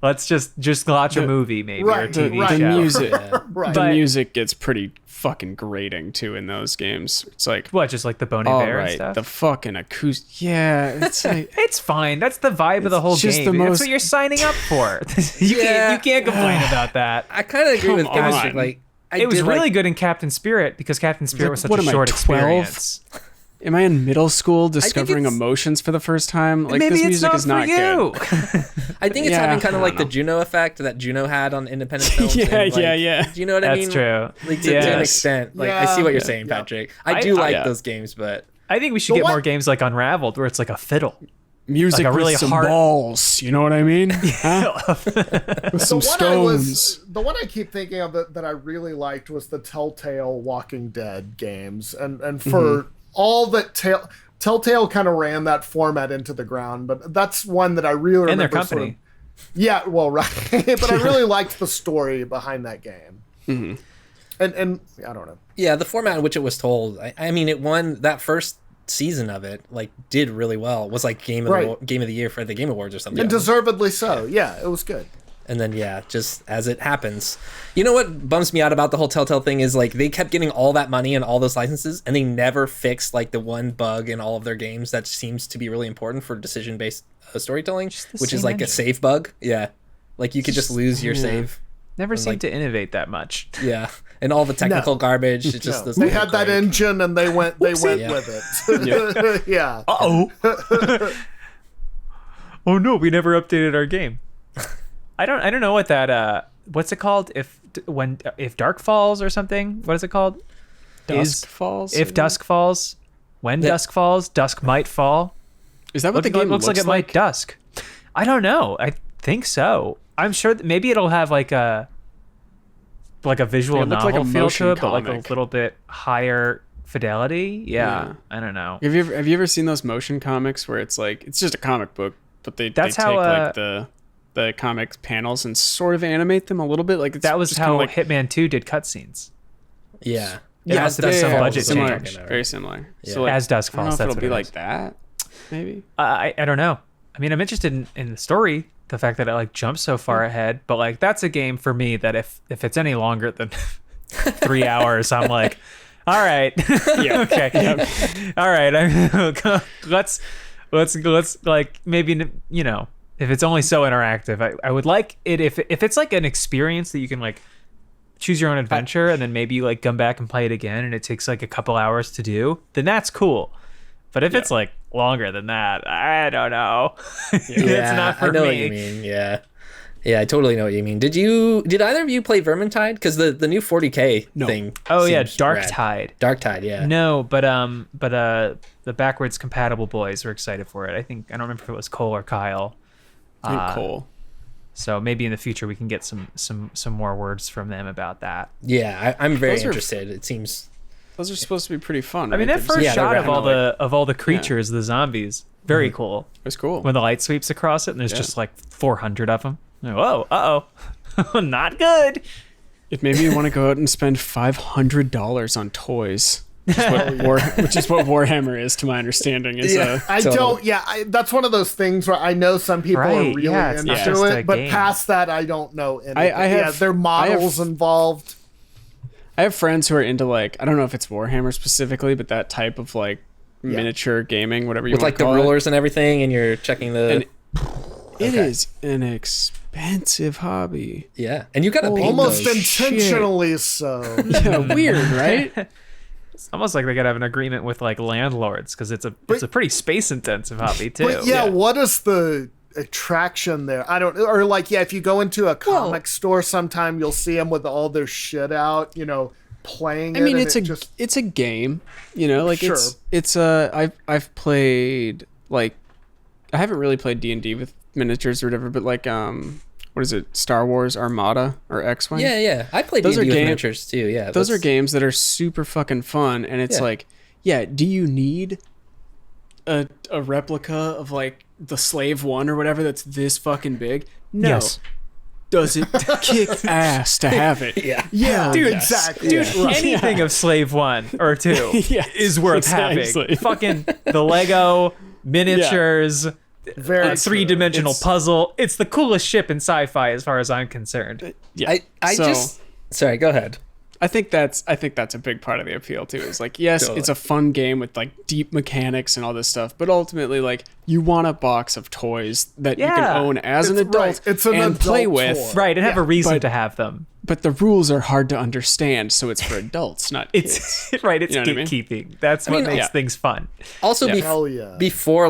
let's just watch a movie maybe or a right, TV right. The show. music, Right. the But- music gets pretty fucking grating too in those games. It's like, What, just like the Bon all Iver and right, stuff? the fucking acoustic. Yeah, it's like, It's fine. That's the vibe of the whole just game. the That's most- what you're signing up for. You can't complain about that. I kind of agree with Come Patrick. on. Like It was did really like- good in Captain Spirit because Captain Spirit was such what a am I, short 12? experience. am I in middle school discovering it's- emotions for the first time? Like Maybe this it's music not is not for you. good. I think it's Yeah, having kind of I like the don't know. Juno effect that Juno had on independent films. Yeah, and, like, yeah. Do you know what I That's mean? true. Like to an Yes. extent. Like I see what you're Yeah. saying, Yeah. Patrick. I do like yeah. those games, but I think we should The get one- more games like Unraveled, where it's like a fiddle. Music Like a really with some hard- balls. You know what I mean? Huh? With some stones. The one I keep thinking of that I really liked was the Telltale Walking Dead games, and for all that Telltale kind of ran that format into the ground, but that's one that I really remember. And their sort company. of- yeah, well, right, but I really liked the story behind that game. And I don't know. yeah, the format in which it was told. I mean, it won that first season of it like did really well. It was like game of the year for the Game Awards or something. And deservedly so. Yeah, it was good. And then, just as it happens. You know what bums me out about the whole Telltale thing is, like, they kept getting all that money and all those licenses, and they never fixed, like, the one bug in all of their games that seems to be really important for decision-based storytelling, which is, like, engine. a save bug. Yeah. Like, you could just lose your save. Never seemed like- to innovate that much. Yeah. And all the technical garbage. It just doesn't They look had that great. engine and they went Yeah. with it. Yeah. Uh-oh. Oh no, we never updated our game. I don't know what that what's it called? If dark falls or something? What is it called? Dusk Falls? If dusk falls, when dusk falls, dusk might fall. Is that what the game looks like? It might dusk. I don't know. I think so. I'm sure that maybe it'll have like a visual It looked novel like a feel motion to it, but like comic. a little bit higher fidelity. Yeah. I don't know. Have you ever seen those motion comics where it's like it's just a comic book, but they That's take how, like the comics panels and sort of animate them a little bit? Like it's That was just how kinda like Hitman 2 did cutscenes. Yeah. Yeah, As so that's some Falls budget is what I'm similar, talking about, very right? similar. Yeah. So like, As Dusk I don't know Falls, if that's it'll what be it like is. that. Maybe. I don't know. I mean, I'm interested in the story, the fact that it like jumps so far ahead, but like that's a game for me that if it's any longer than 3 hours, I'm like, all right, Yeah. okay, all right, let's like maybe if it's only so interactive, I would like it if it's like an experience that you can like choose your own adventure and then maybe you like come back and play it again and it takes like a couple hours to do, then that's cool. But if it's like longer than that, I don't know. It's not for I know me. what you mean. Yeah. Yeah, I totally know what you mean. Did either of you play Vermintide? Because the new 40K thing. Oh yeah, seems Dark rad. Tide. Dark Tide, yeah. No, but the backwards compatible boys were excited for it. I don't remember if it was Cole or Kyle. I think Cole. So maybe in the future we can get some more words from them about that. Yeah, I'm very Those are- interested. It seems. Those are supposed to be pretty fun. I mean, right? that They're first just- they're shot of kinda all the creatures, the zombies, very cool. It's cool. When the light sweeps across it and there's just like 400 of them. Whoa, uh-oh. Not good. It made me want to go out and spend $500 on toys. Which is what Warhammer is, to my understanding. Is Yeah. I Totally. don't. Yeah, that's one of those things where I know some people are Right, really yeah, it's not into just a it, but game. past that, I don't know anything. I have- there are models involved. I have friends who are into like I don't know if it's Warhammer specifically, but that type of like miniature gaming, whatever you With want like to the call rulers and everything, and you're checking the. And It Okay. is an expensive hobby. Yeah. And you got to paint Almost those. intentionally so. Yeah, weird, right? It's almost like they gotta have an agreement with like landlords because it's a pretty space intensive hobby too. But yeah, what is the attraction there? I don't. Or like, yeah, if you go into a comic store, sometime you'll see them with all their shit out. Playing. I mean, it, it's and a just. it's a game, like Sure. I've played like I haven't really played D&D with miniatures or whatever, but like what is it? Star Wars Armada or X-Wing? Yeah. I played Those D&D are with game- miniatures too. Yeah. Those are that's- games that are super fucking fun, and it's Yeah. like, yeah, do you need a replica of like the Slave One or whatever that's this fucking big? No. Yes. Does it kick ass to have it? Yeah. Yeah, Dude, exactly. Dude, anything of Slave 1 or 2 Yes, is worth exactly. having. Fucking the Lego miniatures, Very three-dimensional It's- puzzle. It's the coolest ship in sci-fi as far as I'm concerned. Yeah. I So, just. Sorry, go ahead. I think that's a big part of the appeal too. Is like, yes, Totally. it's a fun game with like deep mechanics and all this stuff, but ultimately, like, you want a box of toys that you can Yeah. own as an It's- adult right. It's an and adult play with. toy. Right, and have a reason but- to have them. But the rules are hard to understand, so it's for adults, not kids. It's right, it's You know what I mean? gatekeeping. That's what mean, makes yeah. things fun. Also, Hell yeah. before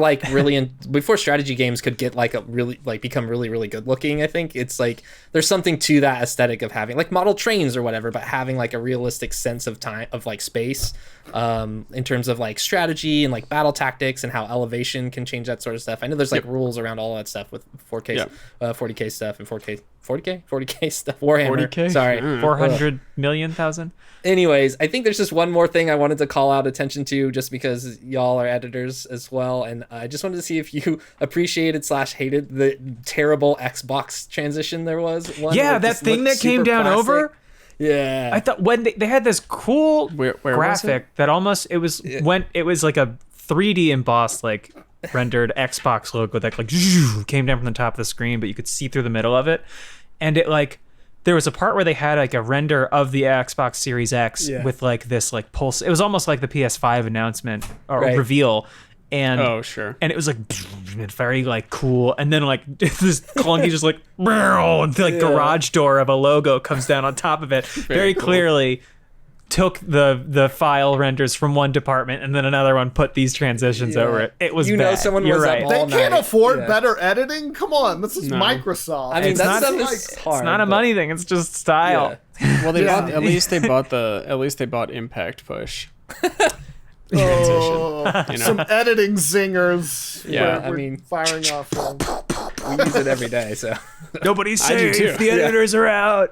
before strategy games could get become really really good looking, I think it's like there's something to that aesthetic of having like model trains or whatever, but having like a realistic sense of time of like space, in terms of like strategy and like battle tactics and how elevation can change that sort of stuff. I know there's like rules around all that stuff with 4K, 40K stuff and 40K stuff. Warhammer. 40K? Sorry. 400 million thousand? Anyways, I think there's just one more thing I wanted to call out attention to, just because y'all are editors as well, and I just wanted to see if you appreciated / hated the terrible Xbox transition there was. One Yeah, where it that just thing looked that came super down plastic. over. Yeah, I thought when they had this cool Where was graphic that almost it was like a 3D embossed like rendered Xbox logo that like came down from the top of the screen, but you could see through the middle of it. And it like there was a part where they had like a render of the Xbox Series X with like this like pulse. It was almost like the PS5 announcement or reveal. And and it was like very like cool, and then like this clunky just like and the like garage door of a logo comes down on top of it. Very cool. Clearly took the file renders from one department and then another one put these transitions over it. It was bad. Someone You're was right. up all They can't night. afford better editing. Come on, this is Microsoft. I mean, It's that not- stuff is hard. It's not a money thing. It's just style. Well, they bought, at least they bought Impact Push. Oh, You know? some editing zingers. Yeah, we're firing off. We use it every day, so. Nobody's I do safe. too. The editors are out.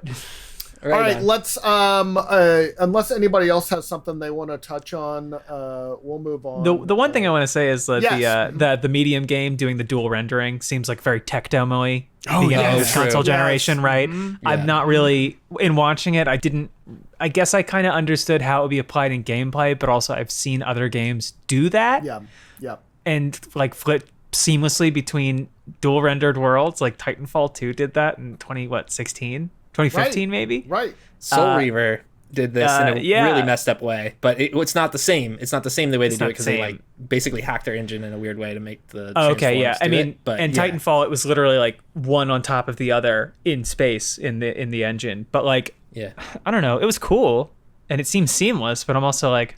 All right, let's unless anybody else has something they want to touch on, we'll move on. The one thing I want to say is that Yes. the medium game doing the dual rendering seems like very tech demo-y. Oh, beginning yeah. of this True. console Yes. generation, right? I'm not really in watching it. I guess I kind of understood how it would be applied in gameplay, but also I've seen other games do that yeah. and like flip seamlessly between dual rendered worlds. Like Titanfall 2 did that in 2015 maybe. Right. Soul Reaver did this in a yeah. really messed up way, but it's not the same. It's not the same the way they It's do not it because the they same. like basically hack their engine in a weird way to make the. Okay, yeah. transforms I do mean, it, but and yeah. Titanfall, it was literally like one on top of the other in space in the engine. But like, Yeah. I don't know. It was cool and it seemed seamless, but I'm also like,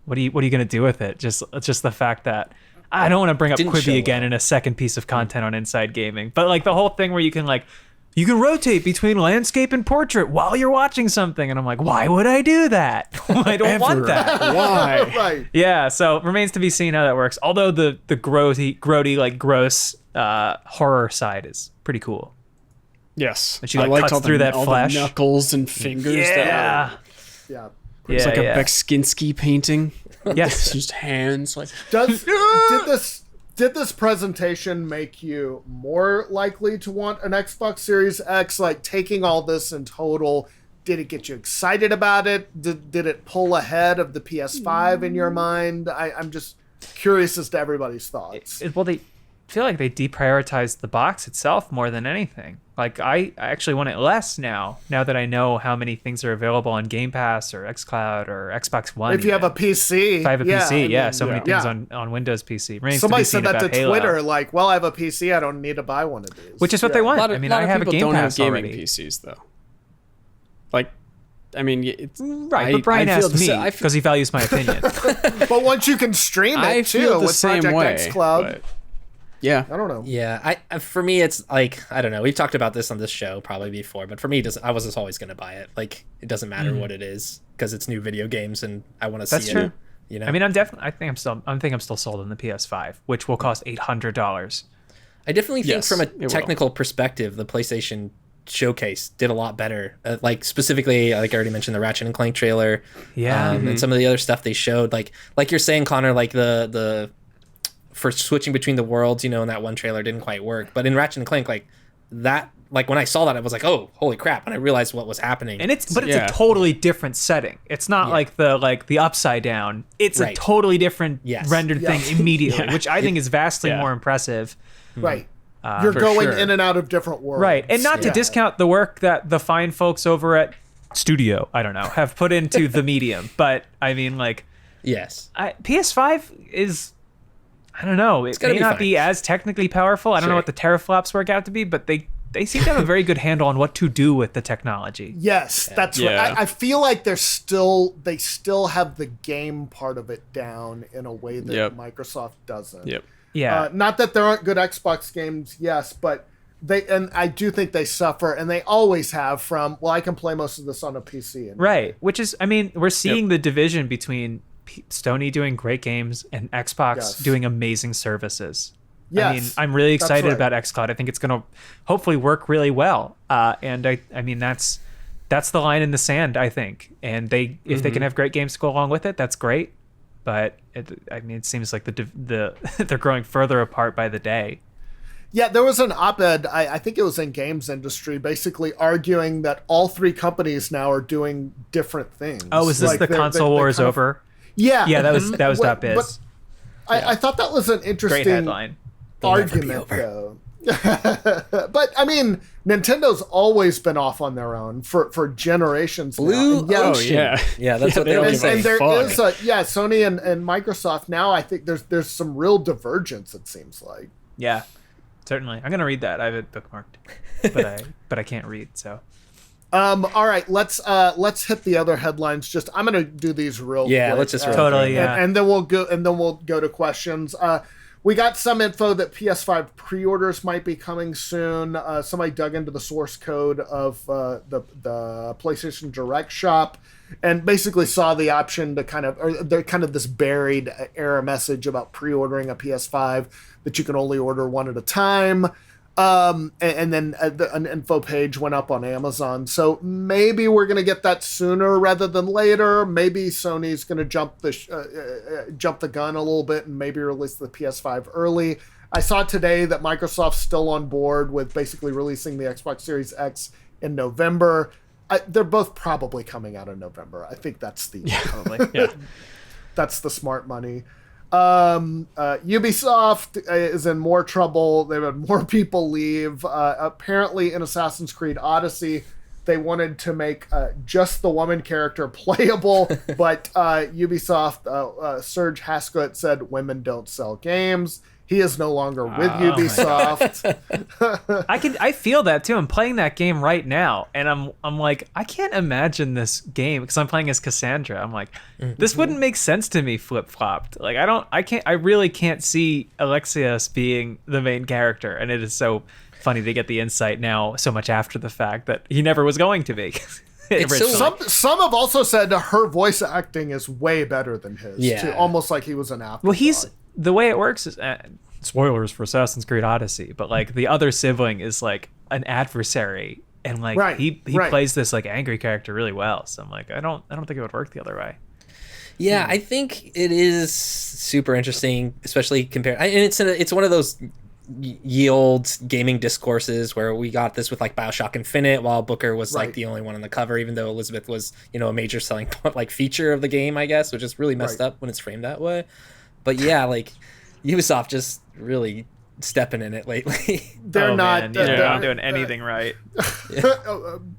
what are you gonna do with it? Just the fact that I don't want to bring up Didn't show Quibi again well. in a second piece of content on Inside Gaming, but like the whole thing where you can rotate between landscape and portrait while you're watching something, and I'm like, why would I do that? I don't want that. Why? Right. Yeah, so it remains to be seen how that works. Although the grody like gross horror side is pretty cool. Yes. But she, like, cuts through that all flesh. the knuckles and fingers. Yeah, Yeah. It's like yeah. a Beksinski painting. It's Yes. just hands. Like Did this presentation make you more likely to want an Xbox Series X? Like, taking all this in total, did it get you excited about it? Did it pull ahead of the PS5 in your mind? I'm just curious as to everybody's thoughts. Well, they feel like they deprioritized the box itself more than anything. Like I actually want it less now that I know how many things are available on Game Pass or xCloud or Xbox One. If you have a PC. If I have a PC, I so mean, many things on Windows PC. Remains Somebody to be seen said that to about Halo, Twitter, like, well, I have a PC, I don't need to buy one of these. which is what they want. a lot of, I mean, lot I of have a people Game don't Pass have gaming already. PCs though. Like, I mean, it's Right, but Brian asked me because he values my opinion. But once you can stream it, I too, feel the with same Project way. xCloud. but- Yeah. I don't know. Yeah, for me, it's like, I don't know. We've talked about this on this show probably before, but for me, I was just always going to buy it. Like, it doesn't matter what it is because it's new video games and I want to see That's it. true. You know, I mean, I think I'm still sold on the PS5, which will cost $800. I definitely think Yes, from a it will. technical perspective, the PlayStation Showcase did a lot better. Like specifically, like I already mentioned, the Ratchet and Clank trailer, Yeah. and some of the other stuff they showed. Like you're saying, Connor, like the for switching between the worlds, in that one trailer didn't quite work. But in Ratchet and Clank, like that, like when I saw that, I was like, oh, holy crap! And I realized what was happening. And it's Yeah. a totally different setting. It's not like the upside down. It's a Right. totally different Yes. rendered Yeah. thing immediately, which I think is vastly Yeah. more impressive. Right. You're For going sure. in and out of different worlds. Right. And not to Yeah. discount the work that the fine folks over at Studio, I don't know, have put into the medium. But I mean, like, yes, PS5 is, I don't know, it gonna may be not fine. be as technically powerful. I don't know Sure. what the teraflops work out to be, but they seem to have a very good handle on what to do with the technology. Yes, that's Yeah. right. I feel like they still have the game part of it down in a way that Yep. Microsoft doesn't. Yep. Yeah. Not that there aren't good Xbox games, yes, but I do think they suffer, and they always have from, well, I can play most of this on a PC. And Right, which is, I mean, we're seeing the division between Sony doing great games and Xbox Yes. doing amazing services. Yes, I mean, I'm really that's excited right. about xCloud. I think it's going to hopefully work really well. And I mean, that's the line in the sand, I think. And if they can have great games to go along with it, that's great. But it seems like they're growing further apart by the day. Yeah, there was an op-ed, I think it was in games industry, basically arguing that all three companies now are doing different things. Oh, is this Like, the they're console war is kind of- over? Yeah. Yeah, that was But- .biz. I thought that was an Great interesting headline. argument, though. But I mean, Nintendo's always been off on their own for generations Blue now. And Ocean. yeah. That's what they don't always give a say. and there fuck. is Sony and Microsoft now. I think there's some real divergence. It seems like. Yeah, certainly. I'm gonna read that. I have it bookmarked, but I can't read. So All right, let's hit the other headlines. I'm gonna do these real quick. Let's just Totally, yeah. and then we'll go to questions. We got some info that PS5 pre-orders might be coming soon. Somebody dug into the source code of the PlayStation Direct shop and basically saw the option to they're kind of this buried error message about pre-ordering a PS5 that you can only order one at a time. And then an info page went up on Amazon. So maybe we're going to get that sooner rather than later. Maybe Sony's going to jump the gun a little bit and maybe release the PS5 early. I saw today that Microsoft's still on board with basically releasing the Xbox Series X in November. They're both probably coming out in November. I think that's that's the smart money. Ubisoft is in more trouble. They've had more people leave. Apparently in Assassin's Creed Odyssey, they wanted to make just the woman character playable, but Ubisoft, Serge Hascoët said women don't sell games. He is no longer with Ubisoft. I feel that too. I'm playing that game right now, and I'm like, I can't imagine this game because I'm playing as Cassandra. I'm like, this wouldn't make sense to me flip flopped. Like I really can't see Alexios being the main character, and it is so funny to get the insight now so much after the fact that he never was going to be. Some have also said her voice acting is way better than his. Yeah. Too, almost like he was an afterthought. Well, the way it works is spoilers for Assassin's Creed Odyssey, but like the other sibling is like an adversary, and like he plays this like angry character really well. So I'm like, I don't think it would work the other way. Yeah, I think it is super interesting, especially compared. And it's one of those ye olde gaming discourses where we got this with like BioShock Infinite, while Booker was like the only one on the cover, even though Elizabeth was a major selling like feature of the game, I guess, which is really messed up when it's framed that way. But yeah, like Ubisoft just really stepping in it lately. They're not doing anything right.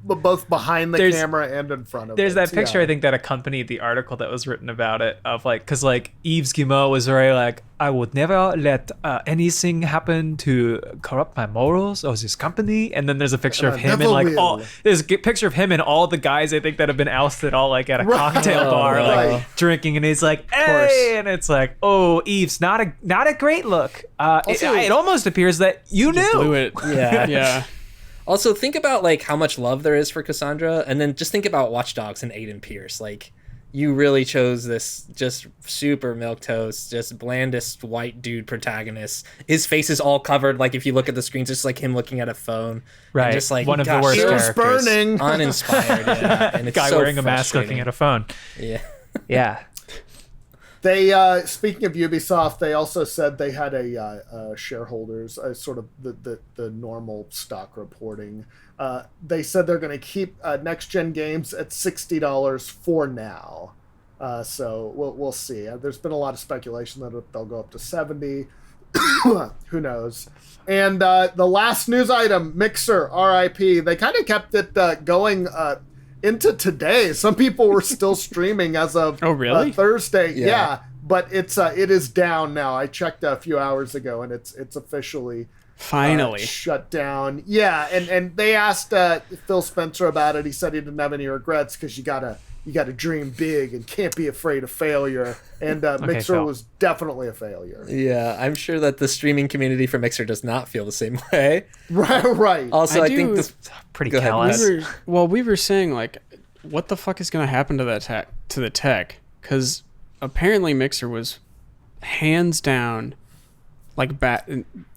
Both behind the camera and in front of it. There's that picture I think that accompanied the article that was written about it, of like, because like Yves Guillemot was very like, I would never let anything happen to corrupt my morals of this company. And then there's a picture of him and like there's a picture of him and all the guys I think that have been ousted all like at a cocktail bar like drinking, and he's like, hey, and it's like, oh, Yves, not a great look. It almost appears that you knew. Blew it. Yeah. Yeah. Also, think about like how much love there is for Cassandra, and then just think about Watch Dogs and Aiden Pierce. Like, you really chose this just super milquetoast, just blandest white dude protagonist. His face is all covered. Like, if you look at the screens, it's just like him looking at a phone. Right. And just like, one of the worst characters. burning. Uninspired. Yeah. And it's guy so wearing a mask looking at a phone. Yeah. Yeah. They speaking of Ubisoft, they also said they had a shareholders, sort of the normal stock reporting. They said they're going to keep next gen games at $60 for now. So we'll see. There's been a lot of speculation that they'll go up to 70. Who knows? And the last news item, Mixer, RIP. They kind of kept it going into today. Some people were still streaming as of Thursday. Yeah, but it is down now. I checked a few hours ago, and it's officially finally shut down. Yeah, and they asked Phil Spencer about it. He said he didn't have any regrets because you gotta dream big and can't be afraid of failure. And Mixer was definitely a failure. Yeah, I'm sure that the streaming community for Mixer does not feel the same way. Right. Also, I think this pretty callous. We were saying like, what the fuck is going to happen to the tech? Because apparently Mixer was hands down like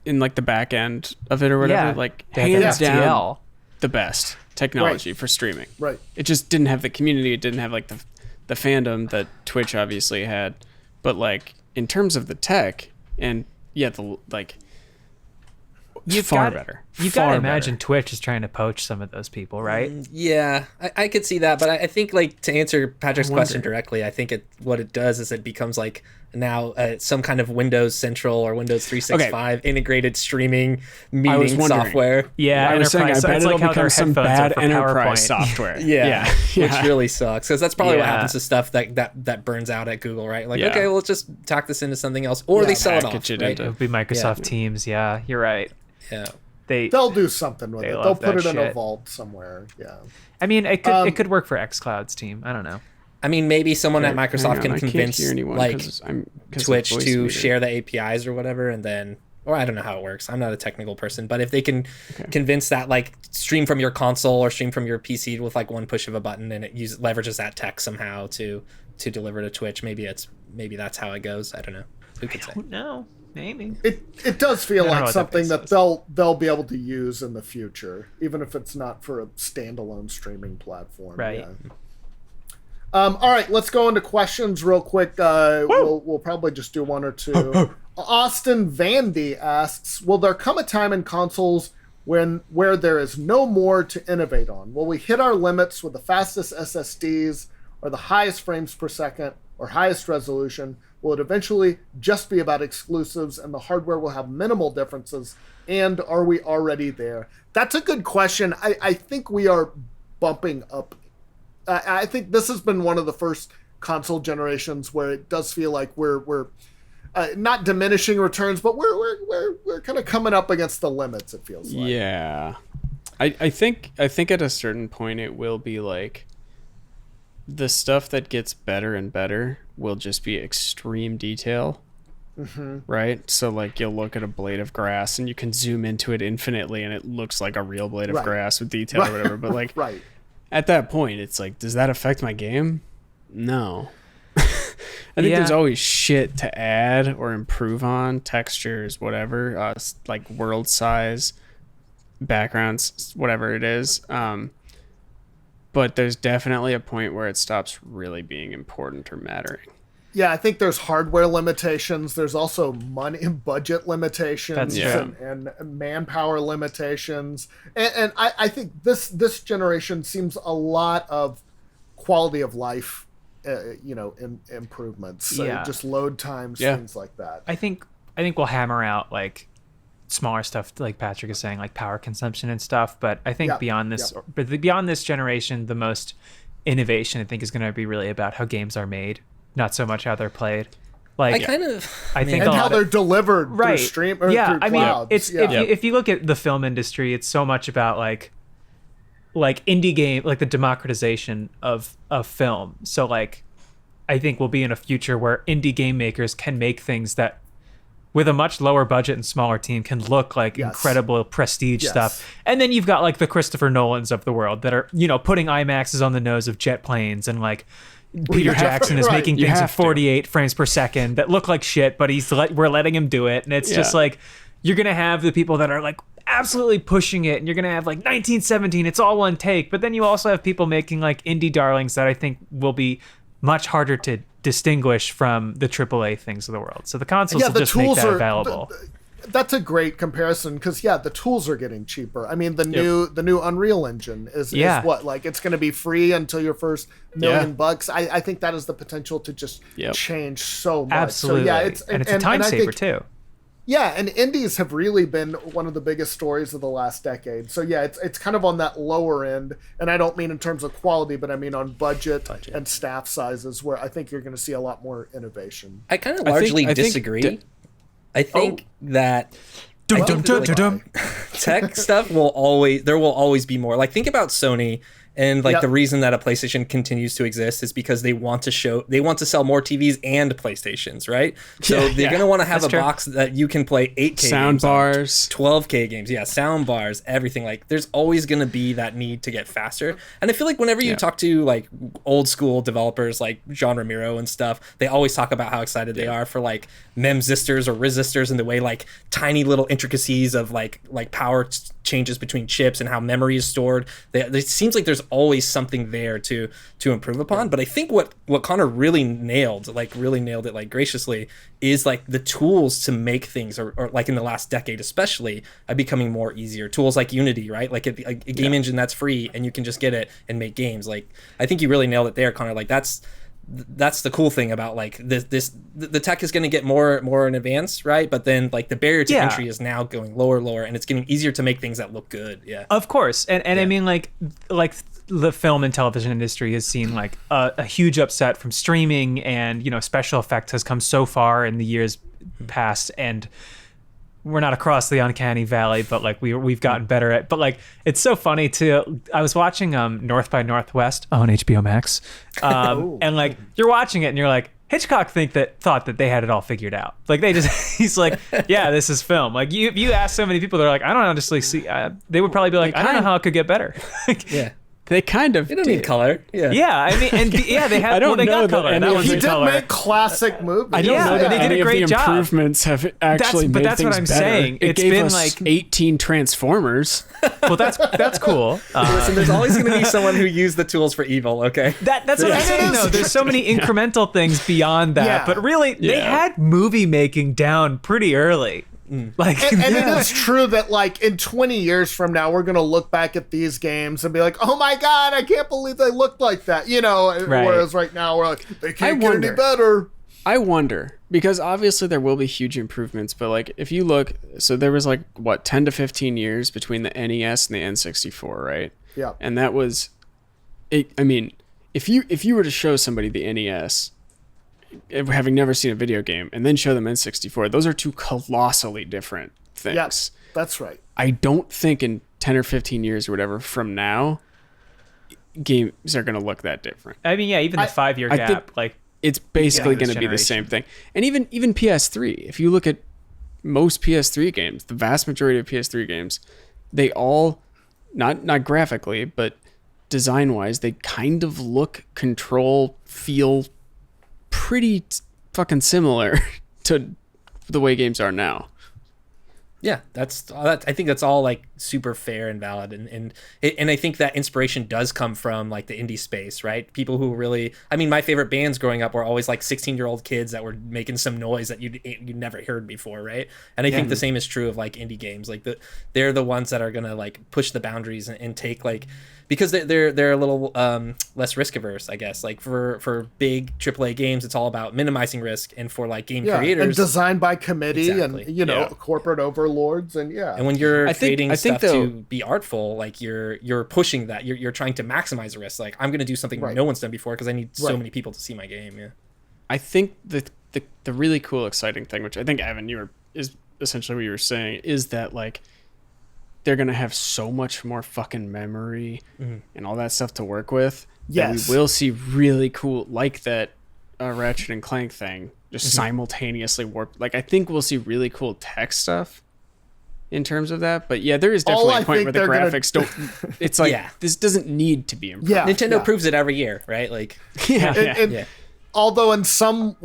in like the back end of it or whatever, like hands down the best technology for streaming. Right. It just didn't have the community. It didn't have like the fandom that Twitch obviously had. But like in terms of the tech and you've far got better. You've got to Far imagine better. Twitch is trying to poach some of those people, right? Yeah, I could see that, but I think like to answer Patrick's question directly, I think what it does is it becomes like now some kind of Windows Central or Windows 365 integrated streaming meeting software. Yeah, I was saying, I bet it'll become some bad enterprise software. Yeah, Yeah. which really sucks because that's probably what happens to stuff that burns out at Google, right? Like, okay, well, let's just tack this into something else, or they sell it off. Right? It would be Microsoft Teams. Yeah, you're right. Yeah. They'll do something with it. They'll put it in a vault somewhere. Yeah. I mean, it could work for xCloud's team. I don't know. I mean, maybe someone at Microsoft can convince like Twitch to share the APIs or whatever, and then, or I don't know how it works. I'm not a technical person, but if they can convince that like stream from your console or stream from your PC with like one push of a button, and it leverages that tech somehow to deliver to Twitch, maybe that's how it goes. I don't know. Who could say? No. Maybe it does feel like something that they'll be able to use in the future, even if it's not for a standalone streaming platform. Right. Yeah. All right, let's go into questions real quick. We'll probably just do one or two. Austin Vandy asks, will there come a time in consoles where there is no more to innovate on? Will we hit our limits with the fastest SSDs or the highest frames per second or highest resolution? Will it eventually just be about exclusives and the hardware will have minimal differences? And are we already there? That's a good question. I think we are bumping up. I think this has been one of the first console generations where it does feel like we're not diminishing returns, but we're kind of coming up against the limits. It feels like. Yeah, I think at a certain point it will be like the stuff that gets better and better will just be extreme detail. Right? So like you'll look at a blade of grass and you can zoom into it infinitely and it looks like a real blade of grass with detail or whatever. But like at that point it's like, does that affect my game? No. I think there's always shit to add or improve on, textures, whatever, like world size, backgrounds, whatever it is. But there's definitely a point where it stops really being important or mattering. Yeah, I think there's hardware limitations. There's also money and budget limitations and manpower limitations. And I think this generation seems a lot of quality of life, improvements. So just load times, things like that. I think we'll hammer out like smaller stuff, like Patrick is saying, like power consumption and stuff. But I think beyond this generation, the most innovation I think is going to be really about how games are made, not so much how they're played. Like I think how they're delivered through stream or through clouds. It's if you look at the film industry, it's so much about like indie game, like the democratization of film. So like I think we'll be in a future where indie game makers can make things that with a much lower budget and smaller team can look like incredible prestige stuff. And then you've got like the Christopher Nolans of the world that are, putting IMAXs on the nose of jet planes, and like Peter Jackson is making things at 48 frames per second that look like shit, but we're letting him do it. And it's just like, you're going to have the people that are like absolutely pushing it, and you're going to have like 1917, it's all one take. But then you also have people making like indie darlings that I think will be much harder to distinguish from the AAA things of the world. So the consoles will just make that available. That's a great comparison because the tools are getting cheaper. I mean, the new Unreal Engine is what, like, it's going to be free until your first $1 million. I think that is the potential to just change so much. Absolutely. So, and it's a time saver too. Yeah, and indies have really been one of the biggest stories of the last decade. So it's kind of on that lower end, and I don't mean in terms of quality, but I mean on budget. And staff sizes, where I think you're going to see a lot more innovation. I kind of largely disagree. I think that tech stuff will always be more. Like, think about Sony. And like the reason that a PlayStation continues to exist is because they want to sell more TVs and PlayStations, right? So they're going to want to have box that you can play 8K sound bars, 12K games, sound bars, everything. Like, there's always going to be that need to get faster. And I feel like whenever you talk to like old school developers like John Romero and stuff, they always talk about how excited they are for like memzistors or resistors, and the way like tiny little intricacies of like power changes between chips and how memory is stored. It seems like there's always something there to improve upon. But I think what Connor really nailed it like graciously is like the tools to make things, or like in the last decade especially, are becoming more easier. Tools like Unity, right? Like a game engine that's free and you can just get it and make games. Like I think you really nailed it there, Connor. Like that's the cool thing about like the tech is going to get more in advance, right? But then like the barrier to entry is now going lower, and it's getting easier to make things that look good. Yeah, of course. And I mean, like the film and television industry has seen like a huge upset from streaming, and special effects has come so far in the years past, and we're not across the uncanny valley, but like we've gotten better at. But like it's so funny too. I was watching North by Northwest on HBO Max, and like you're watching it and you're like, Hitchcock thought that they had it all figured out. Like he's like, yeah, this is film. Like you ask so many people, they're like, I don't honestly see. They would probably be like, I don't know how it could get better. Yeah. They kind of They don't need color. Yeah. Yeah, I mean, and yeah, they had. They got color. And that was he did make classic movies. I don't know that they did any a great of the job. improvements have actually made that's things what I'm better. saying. It It's gave been us like 18 Transformers. Well, that's cool. Listen, there's always going to be someone who used the tools for evil. Okay. That's what I'm saying. Though there's so many incremental things beyond that, Yeah. but really, they had movie making down pretty early. Like, And it is true that like in 20 years from now, we're going to look back at these games and be like, oh my God, I can't believe they looked like that. Right. Whereas right now we're like, they can't get wonder. any better. I wonder, because obviously there will be huge improvements, but like if you look, so there was like 10 to 15 years between the NES and the N64, right? Yeah. And that was I mean, if you were to show somebody the NES, having never seen a video game, and then show them N64, those are two colossally different things. Yes, that's right. I don't think in 10 or 15 years or whatever from now, games are going to look that different. I mean, yeah, even the 5-year I gap, think like it's basically this going to be the generation. same thing. And even PS3, if you look at most PS3 games, the vast majority of PS3 games, they all, not graphically, but design-wise, they kind of look, control, feel pretty fucking similar to the way games are now. Yeah, I think that's all like super fair and valid, and I think that inspiration does come from like the indie space, right? People who really, I mean, my favorite bands growing up were always like 16-year-old kids that were making some noise that you never heard before, right? And I think the same is true of like indie games. Like they're the ones that are gonna like push the boundaries and take like, because they're a little less risk averse, I guess. Like for big AAA games, it's all about minimizing risk, and for like game creators, and designed by committee, Exactly. and corporate overlords, and and when you're creating I think stuff to be artful, like you're pushing that, you're trying to maximize the risk. Like I'm going to do something no one's done before because I need so many people to see my game. Yeah, I think the really cool, exciting thing, which I think Evan, is essentially what you were saying, is that like they're gonna have so much more fucking memory and all that stuff to work with. Yes, that we will see really cool, like that Ratchet and Clank thing, just simultaneously warp. Like I think we'll see really cool tech stuff in terms of that. But yeah, there is definitely a point where the graphics don't. It's like this doesn't need to be improved. Yeah, Nintendo proves it every year, right? Like and although in some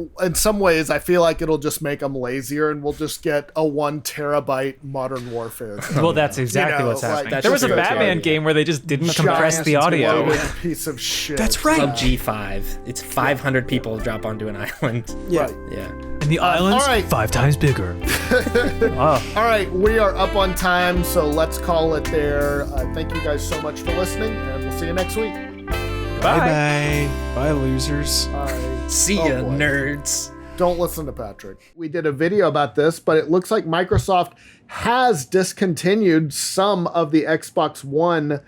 ways I feel like it'll just make them lazier, and we'll just get a 1 terabyte Modern Warfare. Well, that's exactly what's happening. that's There was a true, Batman yeah. game where they just didn't compress Giant the audio. bloated piece of shit. That's right. PUBG 5. It's 500 people drop onto an island. Right. Yeah. And the island's all right. 5 times bigger. Oh. All right, we are up on time, so let's call it there. Thank you guys so much for listening, and we'll see you next week. Bye bye, losers. See Oh, ya, boy. nerds. Don't listen to Patrick. We did a video about this, but it looks like Microsoft has discontinued some of the Xbox One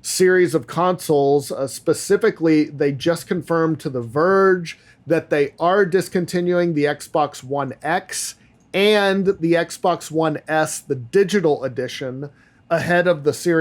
series of consoles. Specifically, they just confirmed to The Verge that they are discontinuing the Xbox One X and the Xbox One S, the digital edition, ahead of the Series